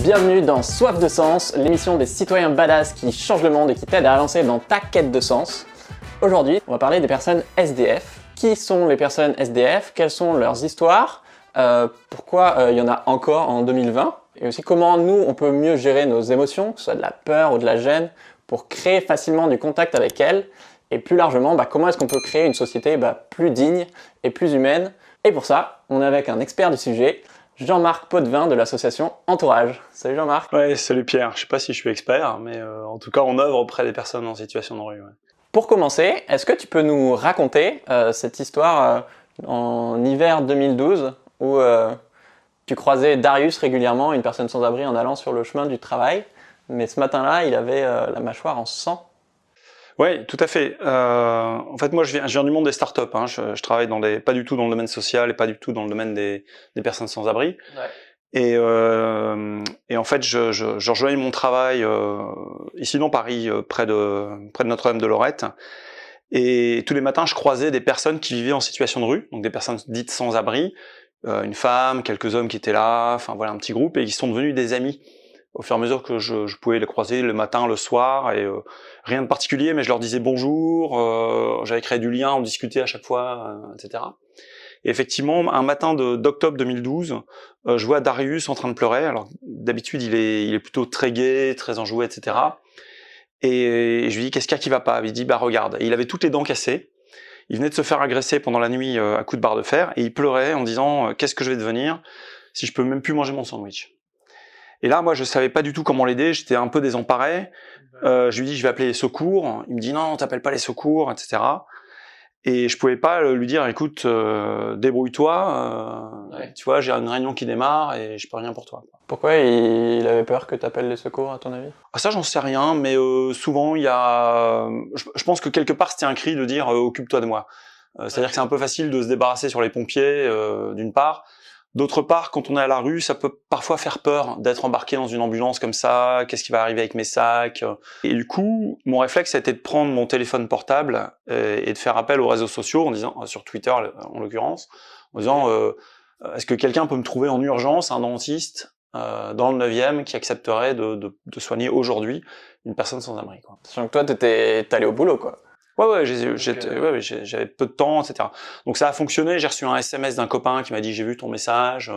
Bienvenue dans Soif de Sens, l'émission des citoyens badass qui changent le monde et qui t'aident à avancer dans ta quête de sens. Aujourd'hui, on va parler des personnes SDF. Qui sont les personnes SDF? Quelles sont leurs histoires? Pourquoi il y en a encore en 2020? Et aussi comment nous, on peut mieux gérer nos émotions, que ce soit de la peur ou de la gêne, pour créer facilement du contact avec elles. Et plus largement, comment est-ce qu'on peut créer une société plus digne et plus humaine. Et pour ça, on est avec un expert du sujet, Jean-Marc Potvin de l'association Entourage. Salut Jean-Marc. Ouais, salut Pierre. Je sais pas si je suis expert, mais en tout cas, on œuvre auprès des personnes en situation de rue. Ouais. Pour commencer, est-ce que tu peux nous raconter cette histoire en hiver 2012 où tu croisais Darius régulièrement, une personne sans abri, en allant sur le chemin du travail, mais ce matin-là, il avait la mâchoire en sang. Oui, tout à fait. En fait, moi, je viens du monde des startups. Hein. Je travaille pas du tout dans le domaine social et pas du tout dans le domaine des personnes sans abri. Ouais. Et en fait, je rejoignais mon travail ici dans Paris, près de Notre-Dame de Lorette. Et tous les matins, je croisais des personnes qui vivaient en situation de rue, donc des personnes dites sans abri, une femme, quelques hommes qui étaient là, enfin voilà, un petit groupe, et qui sont devenus des amis au fur et à mesure que je pouvais les croiser le matin, le soir, et rien de particulier, mais je leur disais bonjour, j'avais créé du lien, on discutait à chaque fois, etc. Et effectivement, un matin d'octobre 2012, je vois Darius en train de pleurer. Alors d'habitude, il est plutôt très gai, très enjoué, etc. Et je lui dis, qu'est-ce qu'il y a qui va pas? Il dit, regarde. Et il avait toutes les dents cassées. Il venait de se faire agresser pendant la nuit à coups de barre de fer, et il pleurait en disant, qu'est-ce que je vais devenir si je peux même plus manger mon sandwich? Et là, moi, je savais pas du tout comment l'aider, j'étais un peu désemparé. Je lui dis, je vais appeler les secours. Il me dit, non, t'appelles pas les secours, etc. Et je pouvais pas lui dire, écoute, débrouille-toi, tu vois, j'ai une réunion qui démarre et je peux rien pour toi. Pourquoi il avait peur que tu appelles les secours, à ton avis? Ah, ça, j'en sais rien, mais souvent, il y a... Je pense que quelque part, c'était un cri de dire, occupe-toi de moi. C'est-à-dire que c'est un peu facile de se débarrasser sur les pompiers, d'une part. D'autre part, quand on est à la rue, ça peut parfois faire peur d'être embarqué dans une ambulance comme ça. Qu'est-ce qui va arriver avec mes sacs? Et du coup, mon réflexe a été de prendre mon téléphone portable et de faire appel aux réseaux sociaux, en disant, sur Twitter en l'occurrence, en disant est-ce que quelqu'un peut me trouver en urgence un dentiste dans le 9e qui accepterait de soigner aujourd'hui une personne sans abri, quoi. Sachant que toi, t'es allé au boulot, quoi. Ouais, j'avais peu de temps, etc. Donc ça a fonctionné, j'ai reçu un SMS d'un copain qui m'a dit, j'ai vu ton message,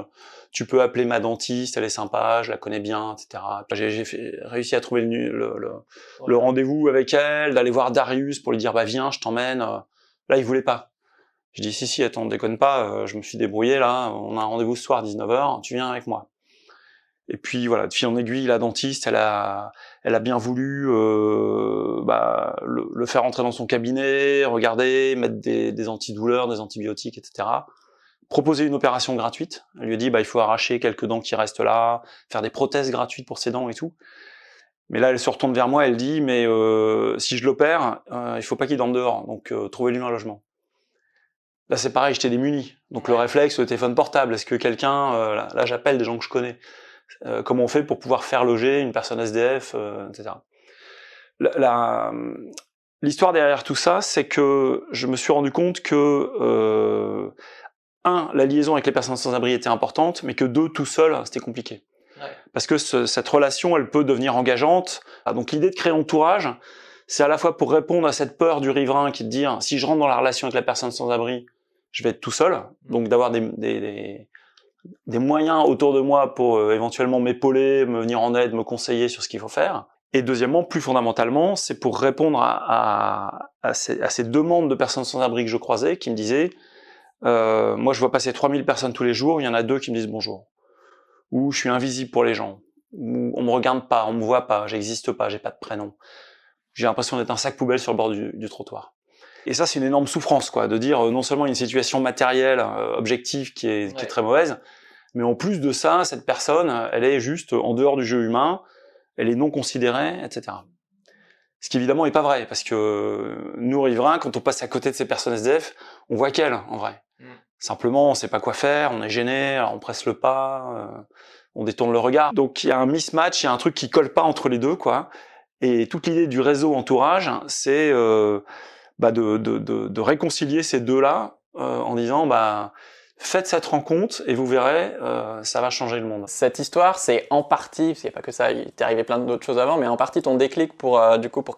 tu peux appeler ma dentiste, elle est sympa, je la connais bien, etc. J'ai réussi à trouver le rendez-vous avec elle, d'aller voir Darius pour lui dire, viens, je t'emmène. Là, il voulait pas. Je dis, si, attends, déconne pas, je me suis débrouillé, là, on a un rendez-vous ce soir, 19h, tu viens avec moi. Et puis voilà, de fil en aiguille, la dentiste, elle a bien voulu le faire entrer dans son cabinet, regarder, mettre des antidouleurs, des antibiotiques, etc. Proposer une opération gratuite. Elle lui a dit, il faut arracher quelques dents qui restent là, faire des prothèses gratuites pour ses dents et tout. Mais là, elle se retourne vers moi, elle dit, mais si je l'opère, il faut pas qu'il dorme dehors, donc trouvez-lui un logement. Là, c'est pareil, j'étais démuni. Donc le réflexe, le téléphone portable, est-ce que quelqu'un, là j'appelle des gens que je connais. Comment on fait pour pouvoir faire loger une personne SDF, etc. L'histoire derrière tout ça, c'est que je me suis rendu compte que la liaison avec les personnes sans abri était importante, mais que tout seul, c'était compliqué. Ouais. Parce que cette relation, elle peut devenir engageante. Donc l'idée de créer Entourage, c'est à la fois pour répondre à cette peur du riverain qui est de dire, si je rentre dans la relation avec la personne sans abri, je vais être tout seul. Donc d'avoir des moyens autour de moi pour éventuellement m'épauler, me venir en aide, me conseiller sur ce qu'il faut faire. Et deuxièmement, plus fondamentalement, c'est pour répondre à ces demandes de personnes sans abri que je croisais, qui me disaient moi je vois passer 3000 personnes tous les jours, il y en a 2 qui me disent bonjour. Ou je suis invisible pour les gens. Ou on me regarde pas, on me voit pas, j'existe pas, j'ai pas de prénom. J'ai l'impression d'être un sac poubelle sur le bord du trottoir. Et ça, c'est une énorme souffrance, quoi, de dire non seulement une situation matérielle, objective qui est très mauvaise, mais en plus de ça, cette personne, elle est juste en dehors du jeu humain, elle est non considérée, etc. Ce qui évidemment est pas vrai, parce que nous, riverains, quand on passe à côté de ces personnes SDF, on voit qu'elles, en vrai. Simplement, on sait pas quoi faire, on est gêné, alors on presse le pas, on détourne le regard. Donc il y a un mismatch, il y a un truc qui colle pas entre les deux, quoi. Et toute l'idée du réseau Entourage, c'est de réconcilier ces deux-là en disant Faites cette rencontre et vous verrez, ça va changer le monde. Cette histoire, c'est en partie, parce qu'il n'y a pas que ça, il t'est arrivé plein d'autres choses avant, mais en partie ton déclic pour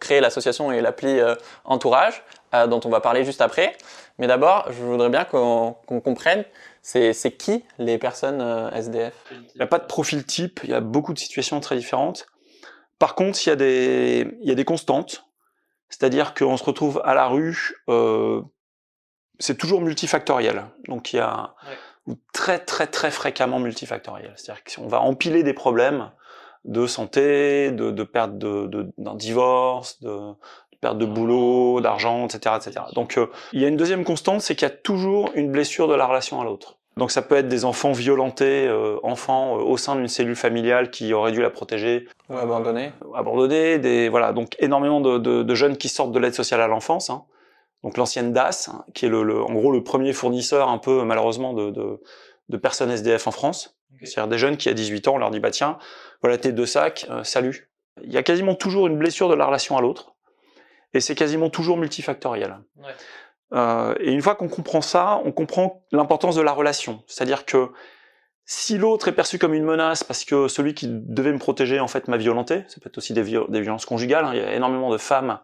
créer l'association et l'appli Entourage, dont on va parler juste après. Mais d'abord, je voudrais bien qu'on comprenne, c'est qui les personnes SDF? Il n'y a pas de profil type, il y a beaucoup de situations très différentes. Par contre, il y a des constantes, c'est-à-dire qu'on se retrouve à la rue, c'est toujours multifactoriel. Donc il y a très très très fréquemment multifactoriel. C'est-à-dire qu'on va empiler des problèmes de santé, de perte d'un divorce, de perte de boulot, d'argent, etc., etc. Donc il y a une deuxième constante, c'est qu'il y a toujours une blessure de la relation à l'autre. Donc ça peut être des enfants violentés, au sein d'une cellule familiale qui aurait dû la protéger, ou abandonnés. Voilà, donc énormément de jeunes qui sortent de l'aide sociale à l'enfance. Hein. Donc l'ancienne DAS, hein, qui est en gros le premier fournisseur un peu malheureusement de personnes SDF en France. Okay. C'est-à-dire des jeunes qui à 18 ans, on leur dit bah tiens, voilà tes 2 sacs, salut. Il y a quasiment toujours une blessure de la relation à l'autre, et c'est quasiment toujours multifactoriel. Ouais. Et une fois qu'on comprend ça, on comprend l'importance de la relation. C'est-à-dire que si l'autre est perçu comme une menace parce que celui qui devait me protéger en fait m'a violenté, ça peut être aussi des violences conjugales, hein. Il y a énormément de femmes,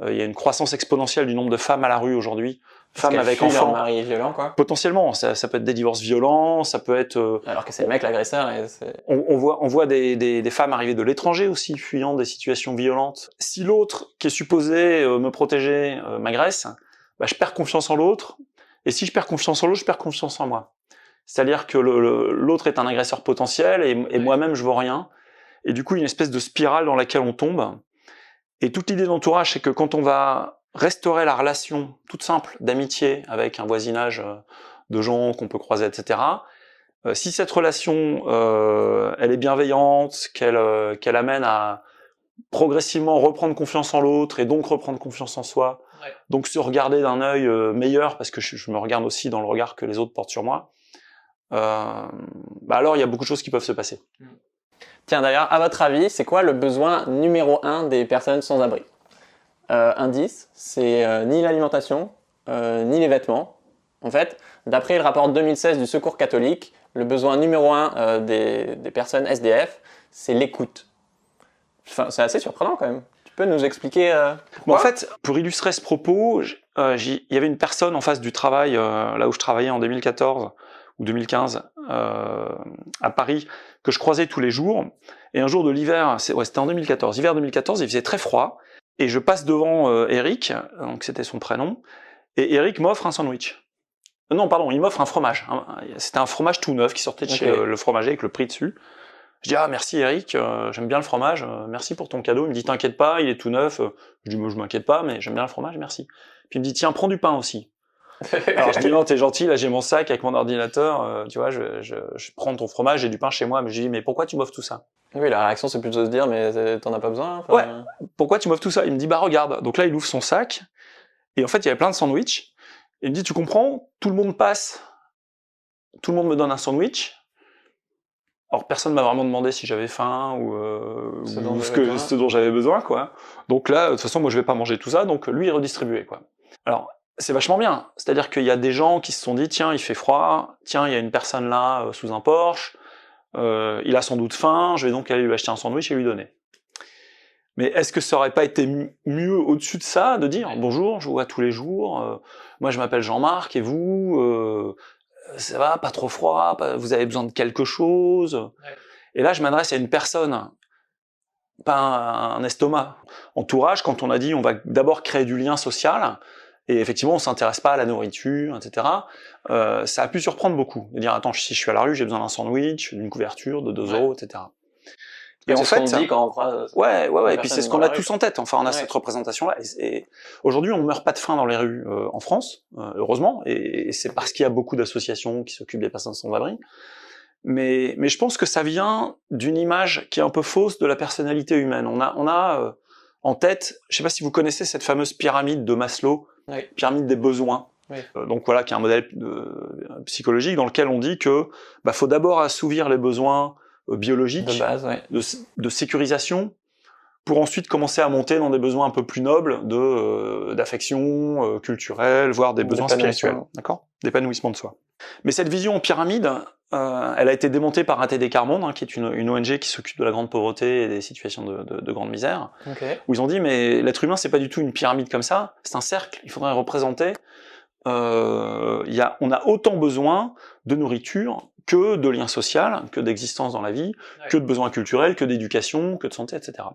il y a une croissance exponentielle du nombre de femmes à la rue aujourd'hui, femmes avec enfants. Leur mari est violent, quoi. Potentiellement, ça peut être des divorces violents, ça peut être... Alors que c'est le mec l'agresseur. On voit des femmes arriver de l'étranger aussi, fuyant des situations violentes. Si l'autre qui est supposé me protéger m'agresse, bah, je perds confiance en l'autre, et si je perds confiance en l'autre, je perds confiance en moi. C'est-à-dire que l'autre est un agresseur potentiel, et moi-même je vaux rien, et du coup une espèce de spirale dans laquelle on tombe. Et toute l'idée d'entourage, c'est que quand on va restaurer la relation toute simple d'amitié avec un voisinage de gens qu'on peut croiser, etc., si cette relation elle est bienveillante, qu'elle amène à progressivement reprendre confiance en l'autre et donc reprendre confiance en soi, donc se regarder d'un œil meilleur, parce que je me regarde aussi dans le regard que les autres portent sur moi, bah alors il y a beaucoup de choses qui peuvent se passer. Tiens, d'ailleurs, à votre avis, c'est quoi le besoin numéro 1 des personnes sans abri? Indice, c'est ni l'alimentation, ni les vêtements. En fait, d'après le rapport 2016 du Secours catholique, le besoin numéro 1 des personnes SDF, c'est l'écoute. Enfin, c'est assez surprenant quand même. Tu peux nous expliquer pourquoi? En fait, pour illustrer ce propos, il y avait une personne en face du travail, là où je travaillais en 2014 ou 2015, à Paris, que je croisais tous les jours. Et un jour de l'hiver, c'était en 2014, hiver 2014, il faisait très froid, et je passe devant Eric, donc c'était son prénom, et Eric m'offre un sandwich. Non, pardon, il m'offre un fromage. C'était un fromage tout neuf qui sortait de chez le fromager avec le prix dessus. Je dis, ah merci Eric, j'aime bien le fromage, merci pour ton cadeau. Il me dit, t'inquiète pas, il est tout neuf. Je dis, moi je m'inquiète pas, mais j'aime bien le fromage, merci. Puis il me dit, tiens, prends du pain aussi. Alors je dis, non, t'es gentil, là j'ai mon sac avec mon ordinateur, tu vois, je prends ton fromage, j'ai du pain chez moi. Mais je dis, mais pourquoi tu m'offres tout ça? Oui, la réaction c'est plutôt de se dire, mais t'en as pas besoin. Enfin... Ouais, pourquoi tu m'offres tout ça? Il me dit, bah regarde. Donc là il ouvre son sac, et en fait il y avait plein de sandwichs. Il me dit, tu comprends, tout le monde passe, tout le monde me donne un sandwich. Alors personne m'a vraiment demandé si j'avais faim ou ce dont j'avais besoin, quoi. Donc là, de toute façon, moi je vais pas manger tout ça, donc lui il redistribuait, quoi. Alors c'est vachement bien, c'est-à-dire qu'il y a des gens qui se sont dit, tiens, il fait froid, tiens, il y a une personne là sous un Porsche, il a sans doute faim, je vais donc aller lui acheter un sandwich et lui donner. Mais est-ce que ça aurait pas été mieux au-dessus de ça, de dire, bonjour, je vous vois tous les jours, moi je m'appelle Jean-Marc, et vous, ça va, pas trop froid, vous avez besoin de quelque chose. Ouais. Et là, je m'adresse à une personne, pas un estomac. Entourage, quand on a dit on va d'abord créer du lien social, et effectivement on s'intéresse pas à la nourriture, etc., ça a pu surprendre beaucoup. De dire, attends, si je suis à la rue, j'ai besoin d'un sandwich, d'une couverture, de 2 euros, etc. Et en fait, ce qu'on dit quand on croise. Ouais. Et puis c'est ce qu'on a tous en tête. Enfin, on a cette représentation-là. Et aujourd'hui, on meurt pas de faim dans les rues en France, heureusement. Et c'est parce qu'il y a beaucoup d'associations qui s'occupent des personnes sans abri. Mais je pense que ça vient d'une image qui est un peu fausse de la personnalité humaine. On a en tête, je sais pas si vous connaissez cette fameuse pyramide de Maslow, pyramide des besoins. Oui. Donc voilà, qui est un modèle psychologique dans lequel on dit que faut d'abord assouvir les besoins biologique, de base, de sécurisation, pour ensuite commencer à monter dans des besoins un peu plus nobles d'affection culturelle, voire des besoins spirituels, d'accord, d'épanouissement de soi. Mais cette vision en pyramide, elle a été démontée par ATD Quart Monde, qui est une ONG qui s'occupe de la grande pauvreté et des situations de grande misère, où ils ont dit mais l'être humain c'est pas du tout une pyramide comme ça, c'est un cercle, il faudrait représenter. On a autant besoin de nourriture que de lien social, que d'existence dans la vie, que de besoins culturels, que d'éducation, que de santé, etc.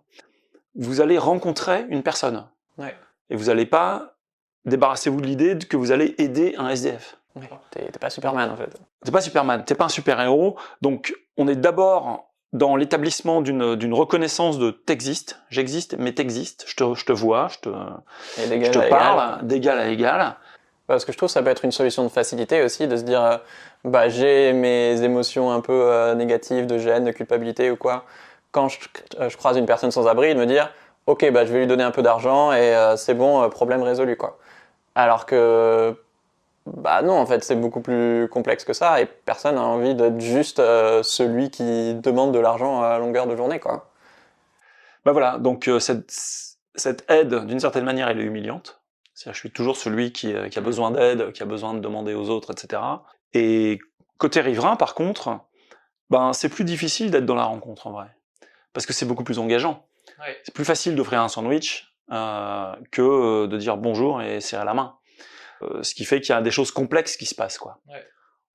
Vous allez rencontrer une personne, et vous n'allez pas débarrassez-vous de l'idée que vous allez aider un SDF. T'es pas Superman en fait. T'es pas Superman, t'es pas un super-héros, donc on est d'abord dans l'établissement d'une reconnaissance de t'existes, j'existe, mais t'existes, je te vois, je te parle, d'égal à égal. Parce que je trouve que ça peut être une solution de facilité aussi, de se dire j'ai mes émotions un peu négatives, de gêne, de culpabilité ou quoi. Quand je croise une personne sans abri, de me dire ok, je vais lui donner un peu d'argent et c'est bon, problème résolu, quoi. Alors que non, en fait, c'est beaucoup plus complexe que ça et personne n'a envie d'être juste celui qui demande de l'argent à longueur de journée, quoi. Voilà, donc cette aide, d'une certaine manière, elle est humiliante. C'est-à-dire, je suis toujours celui qui a besoin d'aide, qui a besoin de demander aux autres, etc. Et côté riverain, par contre, c'est plus difficile d'être dans la rencontre, en vrai. Parce que c'est beaucoup plus engageant. Ouais. C'est plus facile d'offrir un sandwich que de dire bonjour et serrer la main. Ce qui fait qu'il y a des choses complexes qui se passent, quoi. Ouais.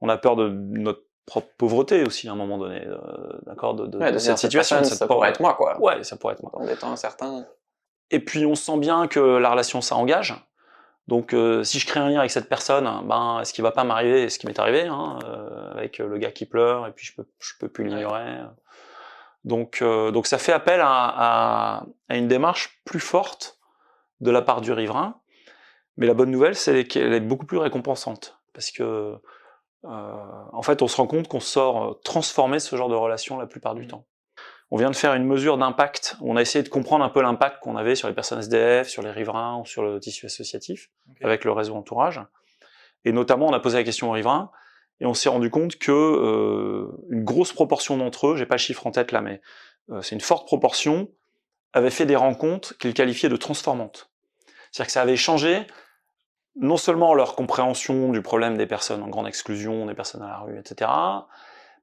On a peur de notre propre pauvreté aussi à un moment donné, d'accord, de cette situation. Ça pourrait être moi, quoi. Ouais, ça pourrait être moi. En étant certain. Et puis on sent bien que la relation, ça engage. Donc si je crée un lien avec cette personne, est-ce qu'il va pas m'arriver ce qui m'est arrivé, avec le gars qui pleure et puis je peux plus l'ignorer. Donc ça fait appel à une démarche plus forte de la part du riverain. Mais la bonne nouvelle, c'est qu'elle est beaucoup plus récompensante, parce que en fait, on se rend compte qu'on sort transformer ce genre de relation la plupart du temps. On vient de faire une mesure d'impact, on a essayé de comprendre un peu l'impact qu'on avait sur les personnes SDF, sur les riverains ou sur le tissu associatif, avec le réseau entourage. Et notamment, on a posé la question aux riverains, et on s'est rendu compte que une grosse proportion d'entre eux, j'ai pas le chiffre en tête là, mais c'est une forte proportion, avaient fait des rencontres qu'ils qualifiaient de transformantes. C'est-à-dire que ça avait changé non seulement leur compréhension du problème des personnes en grande exclusion, des personnes à la rue, etc.,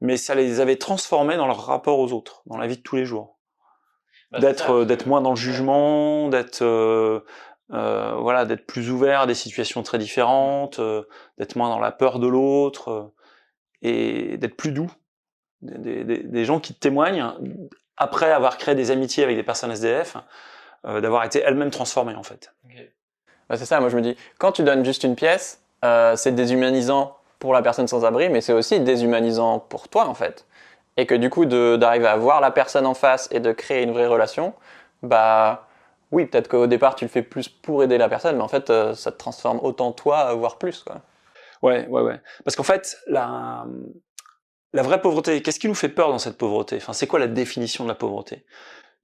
mais ça les avait transformés dans leur rapport aux autres, dans la vie de tous les jours. D'être moins dans le jugement, d'être plus ouvert à des situations très différentes, d'être moins dans la peur de l'autre, et d'être plus doux. Des gens qui témoignent, après avoir créé des amitiés avec des personnes SDF, d'avoir été elles-mêmes transformées, en fait. Okay. C'est ça, moi je me dis, quand tu donnes juste une pièce, c'est déshumanisant pour la personne sans abri, mais c'est aussi déshumanisant pour toi, en fait. Et que du coup, d'arriver à voir la personne en face et de créer une vraie relation, oui, peut-être qu'au départ, tu le fais plus pour aider la personne, mais en fait, ça te transforme autant toi, voire plus, quoi. Ouais. Parce qu'en fait, la vraie pauvreté, qu'est-ce qui nous fait peur dans cette pauvreté ? Enfin, c'est quoi la définition de la pauvreté ?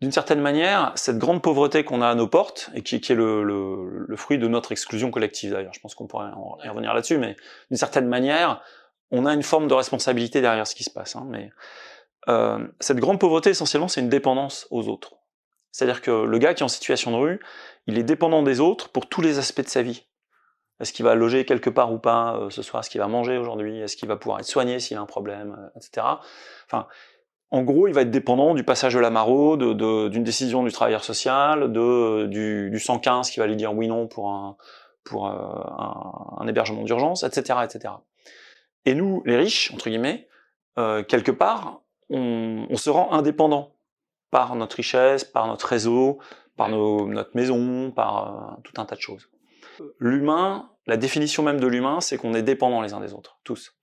D'une certaine manière, cette grande pauvreté qu'on a à nos portes, et qui est le fruit de notre exclusion collective d'ailleurs, je pense qu'on pourrait y revenir là-dessus, mais d'une certaine manière, on a une forme de responsabilité derrière ce qui se passe. Mais cette grande pauvreté, essentiellement, c'est une dépendance aux autres. C'est-à-dire que le gars qui est en situation de rue, il est dépendant des autres pour tous les aspects de sa vie. Est-ce qu'il va loger quelque part ou pas ce soir ? Est-ce qu'il va manger aujourd'hui ? Est-ce qu'il va pouvoir être soigné s'il a un problème, etc. Enfin, en gros, il va être dépendant du passage de la maraude, d'une décision du travailleur social, du 115 qui va lui dire oui non pour un hébergement d'urgence, etc., etc. Et nous, les riches, entre guillemets, quelque part, on se rend indépendant par notre richesse, par notre réseau, par notre maison, par tout un tas de choses. L'humain, la définition même de l'humain, c'est qu'on est dépendants les uns des autres, tous.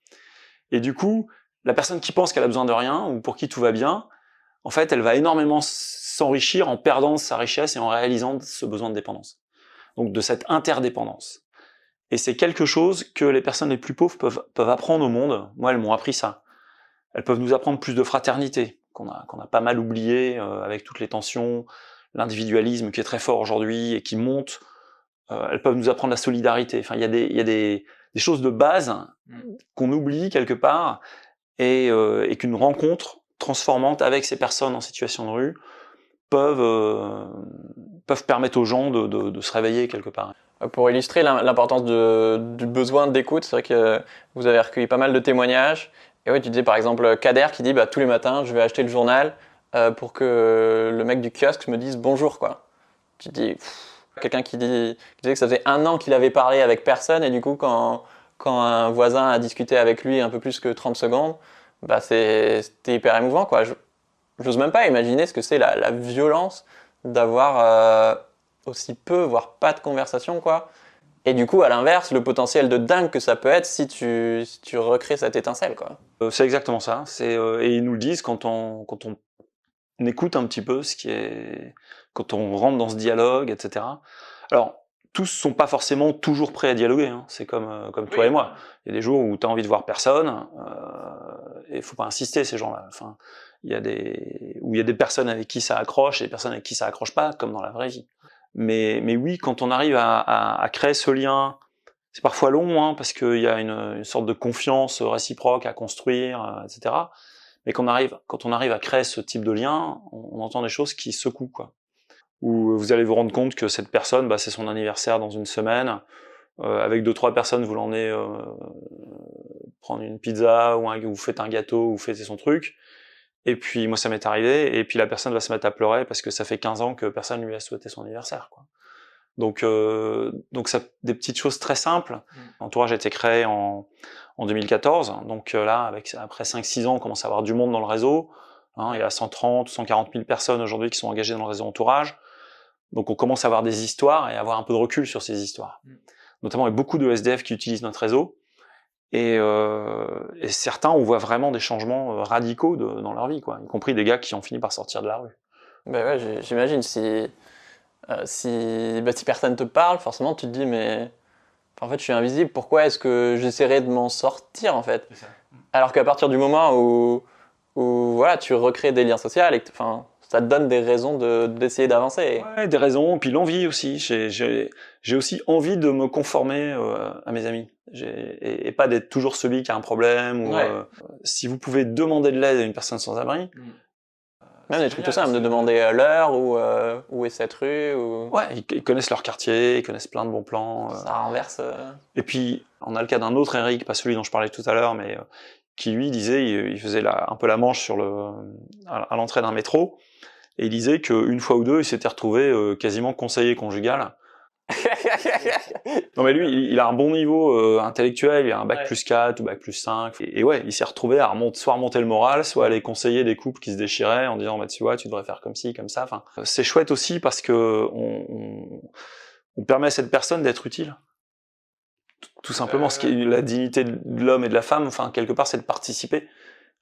Et du coup, la personne qui pense qu'elle a besoin de rien, ou pour qui tout va bien, en fait, elle va énormément s'enrichir en perdant sa richesse et en réalisant ce besoin de dépendance. Donc de cette interdépendance. Et c'est quelque chose que les personnes les plus pauvres peuvent apprendre au monde. Moi, elles m'ont appris ça. Elles peuvent nous apprendre plus de fraternité, qu'on a pas mal oublié avec toutes les tensions, l'individualisme qui est très fort aujourd'hui et qui monte. Elles peuvent nous apprendre la solidarité. Enfin, il y a des choses de base qu'on oublie quelque part, et qu'une rencontre transformante avec ces personnes en situation de rue peuvent permettre aux gens de se réveiller quelque part. Pour illustrer l'importance du besoin d'écoute, c'est vrai que vous avez recueilli pas mal de témoignages. Et oui, tu disais par exemple Kader qui dit tous les matins je vais acheter le journal pour que le mec du kiosque me dise bonjour quoi. Tu te dis quelqu'un qui disait que ça faisait 1 an qu'il avait parlé avec personne et du coup quand un voisin a discuté avec lui un peu plus que 30 secondes, c'était hyper émouvant quoi. J'ose même pas imaginer ce que c'est la violence d'avoir aussi peu, voire pas de conversation, quoi. Et du coup, à l'inverse, le potentiel de dingue que ça peut être si tu recrées cette étincelle, quoi. C'est exactement ça. Et ils nous le disent quand on écoute un petit peu quand on rentre dans ce dialogue, etc. Alors, tous sont pas forcément toujours prêts à dialoguer. Hein. C'est comme toi et moi. Il y a des jours où tu as envie de voir personne, et il faut pas insister ces gens-là. Enfin, il y a des personnes avec qui ça accroche et des personnes avec qui ça accroche pas, comme dans la vraie vie. Mais oui, quand on arrive à créer ce lien, c'est parfois long, hein, parce qu'il y a une sorte de confiance réciproque à construire, etc. Mais quand on arrive à créer ce type de lien, on entend des choses qui secouent, quoi. Où vous allez vous rendre compte que cette personne, c'est son anniversaire dans une semaine, avec 2-3 personnes, vous l'emmenez prendre une pizza, ou vous faites un gâteau, ou fêtez son truc. Et puis moi ça m'est arrivé, et puis la personne va se mettre à pleurer parce que ça fait 15 ans que personne lui a souhaité son anniversaire, quoi. Donc ça, des petites choses très simples. L'entourage a été créé en 2014, donc là après 5-6 ans on commence à avoir du monde dans le réseau, hein, il y a 130 140 000 personnes aujourd'hui qui sont engagées dans le réseau entourage, donc on commence à avoir des histoires et à avoir un peu de recul sur ces histoires, notamment avec beaucoup de SDF qui utilisent notre réseau. Et certains, on voit vraiment des changements radicaux dans leur vie, quoi, y compris des gars qui ont fini par sortir de la rue. Ouais, j'imagine si personne te parle, forcément tu te dis mais en fait je suis invisible, pourquoi est-ce que j'essaierais de m'en sortir en fait? Alors qu'à partir du moment où voilà, tu recrées des liens sociaux et que ça te donne des raisons d'essayer d'avancer. Ouais, des raisons, puis l'envie aussi. J'ai aussi envie de me conformer à mes amis. Et pas d'être toujours celui qui a un problème. Ou, si vous pouvez demander de l'aide à une personne sans abri... Même des trucs tout simples, de demander l'heure ou où est cette rue. Ou... Ouais, ils connaissent leur quartier, ils connaissent plein de bons plans. Ça renverse... Et puis, on a le cas d'un autre Eric, pas celui dont je parlais tout à l'heure, mais qui lui disait, il faisait un peu la manche à l'entrée d'un métro. Et il disait qu'une fois ou deux, il s'était retrouvé quasiment conseiller conjugal. Non mais lui, il a un bon niveau intellectuel, il a un bac plus 4 ou bac plus 5. Et ouais, il s'est retrouvé à soit remonter le moral, soit aller conseiller des couples qui se déchiraient en disant tu vois, tu devrais faire comme ci, comme ça. Enfin, c'est chouette aussi parce que on permet à cette personne d'être utile. Tout simplement, ce qui est la dignité de l'homme et de la femme, enfin quelque part, c'est de participer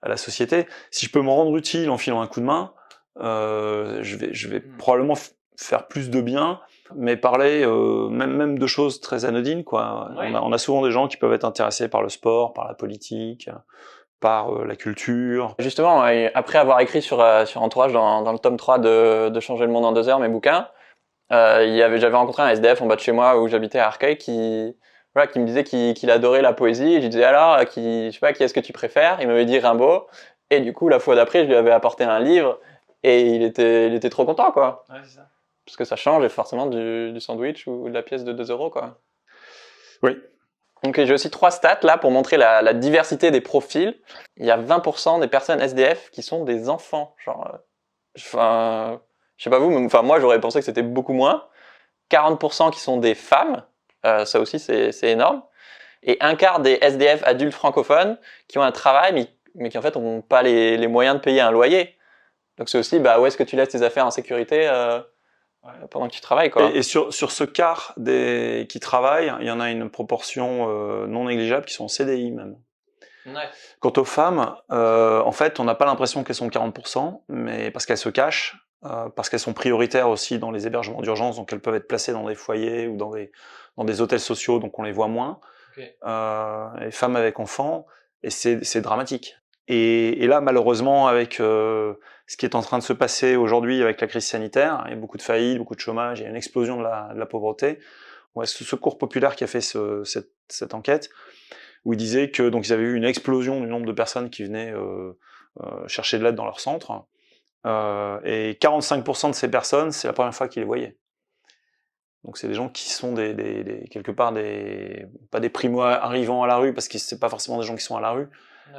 à la société. Si je peux me rendre utile en filant un coup de main, je vais probablement faire plus de bien, mais parler même de choses très anodines, quoi. Ouais. On a souvent des gens qui peuvent être intéressés par le sport, par la politique, par la culture. Justement, après avoir écrit sur Entourage dans le tome 3 de Changer le monde en 2 heures, mes bouquins, j'avais rencontré un SDF en bas de chez moi où j'habitais à Arcueil qui me disait qu'il adorait la poésie. Et je lui disais alors, qui est-ce que tu préfères? Il m'avait dit Rimbaud. Et du coup, la fois d'après, je lui avais apporté un livre et il était trop content, quoi. Ouais, c'est ça. Parce que ça change forcément du sandwich ou de la pièce de 2 euros, quoi. Oui. Donc j'ai aussi 3 stats là pour montrer la diversité des profils. Il y a 20% des personnes SDF qui sont des enfants. Genre, je sais pas vous, mais moi j'aurais pensé que c'était beaucoup moins. 40% qui sont des femmes, ça aussi c'est énorme. Et 1/4 des SDF adultes francophones qui ont un travail mais qui en fait n'ont pas les moyens de payer un loyer. Donc c'est aussi où est-ce que tu laisses tes affaires en sécurité pendant que tu travailles, quoi. Et sur ce quart qui travaillent, il y en a une proportion non négligeable qui sont en CDI même. Ouais. Quant aux femmes, en fait, on n'a pas l'impression qu'elles sont 40%, mais parce qu'elles se cachent, parce qu'elles sont prioritaires aussi dans les hébergements d'urgence, donc elles peuvent être placées dans des foyers ou dans des hôtels sociaux, donc on les voit moins. Okay. Les femmes avec enfants, et c'est dramatique. Et là, malheureusement, avec ce qui est en train de se passer aujourd'hui avec la crise sanitaire, il y a beaucoup de faillites, beaucoup de chômage, il y a une explosion de la pauvreté. Ouais, ce Secours populaire qui a fait cette enquête, où il disait que donc ils avaient eu une explosion du nombre de personnes qui venaient chercher de l'aide dans leur centre. et 45% de ces personnes, c'est la première fois qu'ils les voyaient. Donc c'est des gens qui sont quelque part pas des primo-arrivants à la rue, parce que c'est pas forcément des gens qui sont à la rue,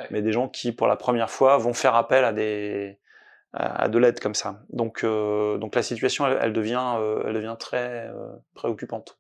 mais des gens qui, pour la première fois, vont faire appel à de l'aide comme ça. Donc la situation, elle devient très préoccupante.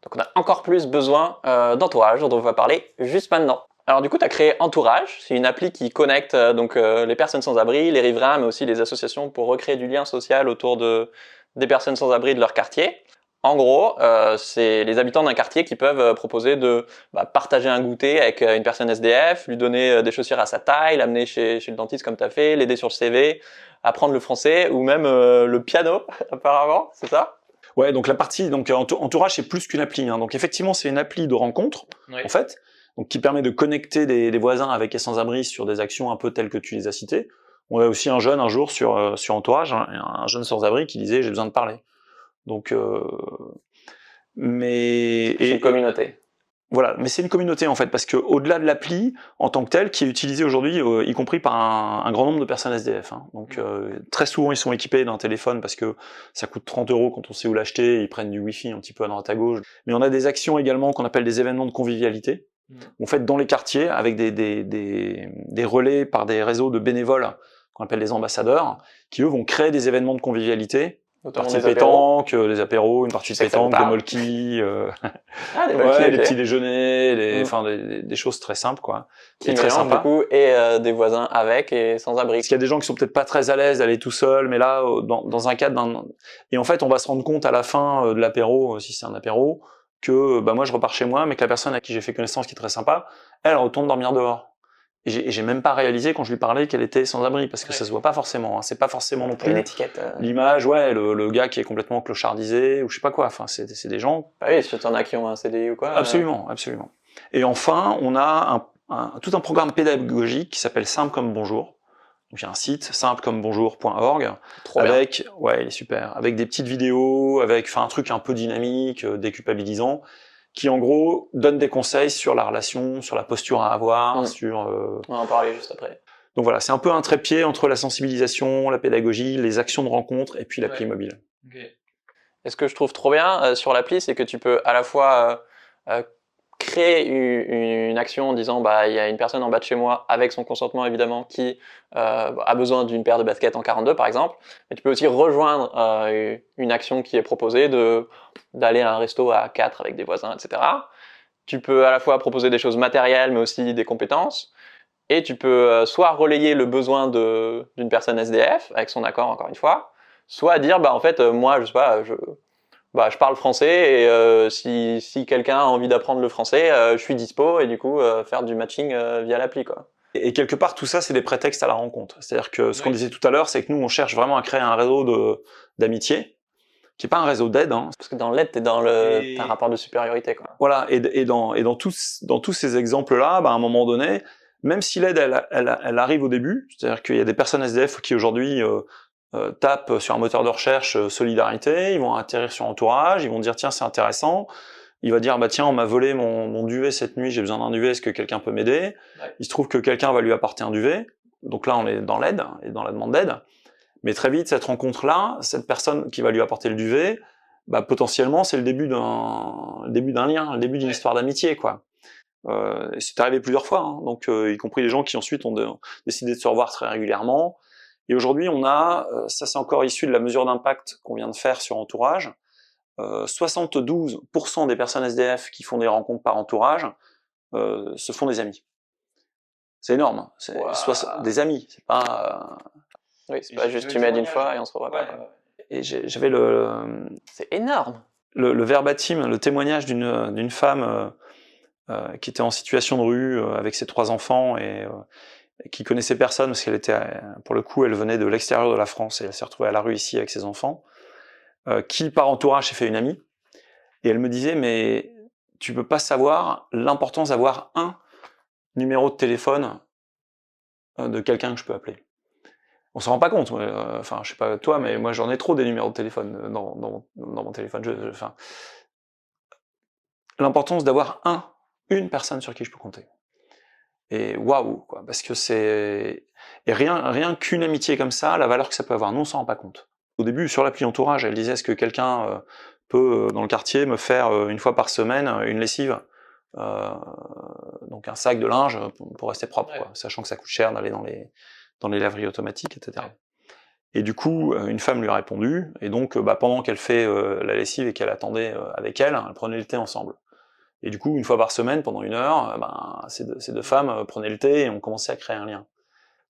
Donc on a encore plus besoin d'entourage, dont on va parler juste maintenant. Alors du coup, tu as créé Entourage, c'est une appli qui connecte les personnes sans abri, les riverains, mais aussi les associations pour recréer du lien social autour des personnes sans abri de leur quartier. En gros, c'est les habitants d'un quartier qui peuvent proposer de partager un goûter avec une personne SDF, lui donner des chaussures à sa taille, l'amener chez le dentiste comme tu as fait, l'aider sur le CV, apprendre le français ou même le piano, apparemment, c'est ça? Ouais, donc la partie Entourage, c'est plus qu'une appli. Hein. Donc effectivement, c'est une appli de rencontre, en fait, donc qui permet de connecter des voisins avec les sans-abri sur des actions un peu telles que tu les as citées. On a aussi un jeune un jour sur Entourage, hein, un jeune sans-abri qui disait j'ai besoin de parler. Donc, C'est une communauté. Voilà, mais c'est une communauté en fait, parce que au-delà de l'appli en tant que telle, qui est utilisée aujourd'hui, y compris par un grand nombre de personnes SDF. Hein. Donc très souvent ils sont équipés d'un téléphone parce que ça coûte 30 € quand on sait où l'acheter. Ils prennent du Wi-Fi un petit peu à droite à gauche. Mais on a des actions également qu'on appelle des événements de convivialité. En fait, dans les quartiers, avec des relais par des réseaux de bénévoles qu'on appelle les ambassadeurs, qui eux vont créer des événements de convivialité. Partie de pétanque, des apéros, une partie de pétanque, des molkis, des molkis, des petits déjeuners, des choses très simples, quoi. Qui très sympa. Du coup, et des voisins avec et sans abri. Parce qu'il y a des gens qui sont peut-être pas très à l'aise d'aller tout seul, mais là, dans un cadre et en fait, on va se rendre compte à la fin de l'apéro, si c'est un apéro, que moi je repars chez moi, mais que la personne à qui j'ai fait connaissance, qui est très sympa, elle retourne dormir dehors. Et j'ai même pas réalisé quand je lui parlais qu'elle était sans abri, parce que ça se voit pas forcément. Hein. C'est pas forcément non plus l'image, le gars qui est complètement clochardisé ou je sais pas quoi. Enfin, c'est des gens. Ah oui, si t'en as qui ont un CDI ou quoi. Absolument, absolument. Et enfin, on a tout un programme pédagogique qui s'appelle Simple comme bonjour. Donc il y a un site simplecommebonjour.org avec, il est super, avec des petites vidéos, avec un truc un peu dynamique, déculpabilisant, qui en gros donne des conseils sur la relation, sur la posture à avoir, On va en parler juste après. Donc voilà, c'est un peu un trépied entre la sensibilisation, la pédagogie, les actions de rencontre et puis l'appli mobile. Okay. Et ce que je trouve trop bien sur l'appli, c'est que tu peux à la fois créer une action en disant il y a une personne en bas de chez moi avec son consentement évidemment qui a besoin d'une paire de baskets en 42 par exemple, mais tu peux aussi rejoindre une action qui est proposée d'aller à un resto à 4 avec des voisins, etc. Tu peux à la fois proposer des choses matérielles mais aussi des compétences, et tu peux soit relayer le besoin d'une personne SDF avec son accord encore une fois, soit dire en fait moi je sais pas, je parle français et si quelqu'un a envie d'apprendre le français, je suis dispo et du coup faire du matching via l'appli quoi. Et quelque part tout ça c'est des prétextes à la rencontre. C'est-à-dire que ce qu'on disait tout à l'heure, c'est que nous on cherche vraiment à créer un réseau d'amitié qui est pas un réseau d'aide. Hein. Parce que dans l'aide t'es dans t'as un rapport de supériorité quoi. Voilà, et dans tous ces exemples-là, à un moment donné, même si l'aide elle arrive au début, c'est-à-dire qu'il y a des personnes SDF qui aujourd'hui tapent sur un moteur de recherche solidarité, ils vont atterrir sur Entourage, ils vont dire tiens c'est intéressant, il va dire tiens on m'a volé mon duvet cette nuit, j'ai besoin d'un duvet, est-ce que quelqu'un peut m'aider? Il se trouve que quelqu'un va lui apporter un duvet, donc là on est dans l'aide et dans la demande d'aide, mais très vite cette rencontre-là, cette personne qui va lui apporter le duvet, potentiellement c'est le début d'un lien, le début d'une histoire d'amitié quoi. C'est arrivé plusieurs fois, hein, donc y compris les gens qui ensuite ont décidé de se revoir très régulièrement. Et aujourd'hui, on a, ça c'est encore issu de la mesure d'impact qu'on vient de faire sur Entourage, 72% des personnes SDF qui font des rencontres par Entourage se font des amis. C'est énorme, c'est des amis, c'est pas... Oui, c'est pas juste tu m'aides une fois et on se revoit pas. Et j'avais C'est énorme. Le verbatim, le témoignage d'une femme qui était en situation de rue avec ses 3 enfants et qui connaissait personne parce qu'elle était, pour le coup, elle venait de l'extérieur de la France et elle s'est retrouvée à la rue ici avec ses enfants, qui par Entourage s'est fait une amie, et elle me disait mais tu peux pas savoir l'importance d'avoir un numéro de téléphone de quelqu'un que je peux appeler. On s'en rend pas compte, enfin je sais pas toi, mais moi j'en ai trop des numéros de téléphone dans mon téléphone. L'importance d'avoir une personne sur qui je peux compter. Et waouh, quoi, parce que c'est... Et rien qu'une amitié comme ça, la valeur que ça peut avoir, nous on s'en rend pas compte. Au début, sur l'appli entourage, elle disait est-ce que quelqu'un peut, dans le quartier, me faire une fois par semaine une lessive, donc un sac de linge pour rester propre, quoi, sachant que ça coûte cher d'aller dans les laveries automatiques, etc. Et du coup, une femme lui a répondu, et donc pendant qu'elle fait la lessive et qu'elle attendait avec elle, elles prenaient le thé ensemble. Et du coup, une fois par semaine, pendant 1 heure, ces deux femmes prenaient le thé et ont commencé à créer un lien.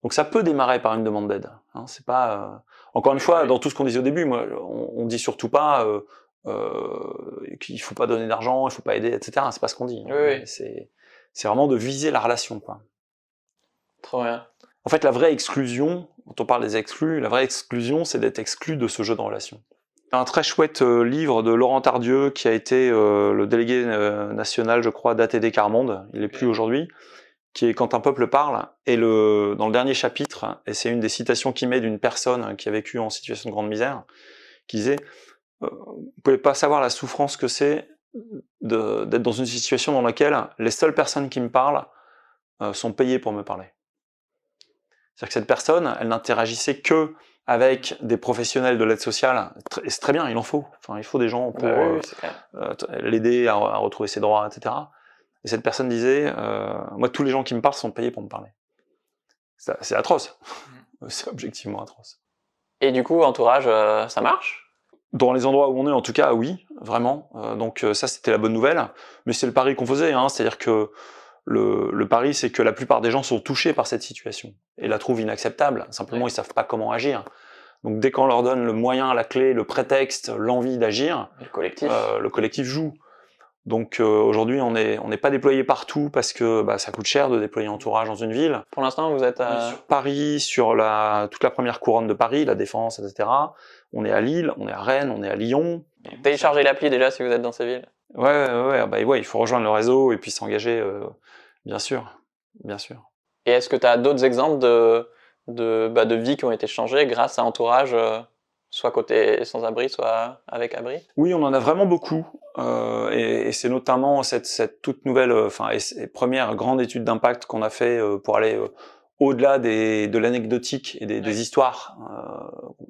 Donc ça peut démarrer par une demande d'aide. Hein, c'est pas encore une fois dans tout ce qu'on disait au début. Moi, on dit surtout pas qu'il faut pas donner d'argent, il faut pas aider, etc. C'est pas ce qu'on dit. Oui. C'est vraiment de viser la relation, quoi. Trop bien. En fait, la vraie exclusion, quand on parle des exclus, la vraie exclusion, c'est d'être exclu de ce jeu de relation. Un très chouette livre de Laurent Tardieu qui a été le délégué national, je crois, d'ATD Quart Monde. Il est plus aujourd'hui. Qui est Quand un peuple parle, et dans le dernier chapitre, et c'est une des citations qu'il met d'une personne qui a vécu en situation de grande misère, qui disait vous pouvez pas savoir la souffrance que c'est d'être dans une situation dans laquelle les seules personnes qui me parlent sont payées pour me parler. C'est-à-dire que cette personne, elle n'interagissait que avec des professionnels de l'aide sociale, et c'est très bien, il en faut. Enfin, il faut des gens pour l'aider à retrouver ses droits, etc. Et cette personne disait, moi, tous les gens qui me parlent sont payés pour me parler. C'est atroce. C'est objectivement atroce. Et du coup, entourage, ça marche? Dans les endroits où on est, en tout cas, oui, vraiment. Donc ça, c'était la bonne nouvelle. Mais c'est le pari qu'on faisait. Hein. C'est-à-dire que le pari, c'est que la plupart des gens sont touchés par cette situation et la trouvent inacceptable. Simplement, ils savent pas comment agir. Donc dès qu'on leur donne le moyen, la clé, le prétexte, l'envie d'agir, le collectif joue. Donc aujourd'hui, on n'est pas déployé partout parce que ça coûte cher de déployer entourage dans une ville. Pour l'instant, vous êtes sur Paris, sur toute la première couronne de Paris, la Défense, etc. On est à Lille, on est à Rennes, on est à Lyon. Téléchargez l'appli déjà si vous êtes dans ces villes. Ouais, il faut rejoindre le réseau et puis s'engager, bien sûr. Et est-ce que tu as d'autres exemples de vies qui ont été changées grâce à entourage, soit côté sans-abri, soit avec abri? Oui, on en a vraiment beaucoup, et c'est notamment cette toute nouvelle, et première grande étude d'impact qu'on a fait pour aller au-delà de l'anecdotique et des histoires,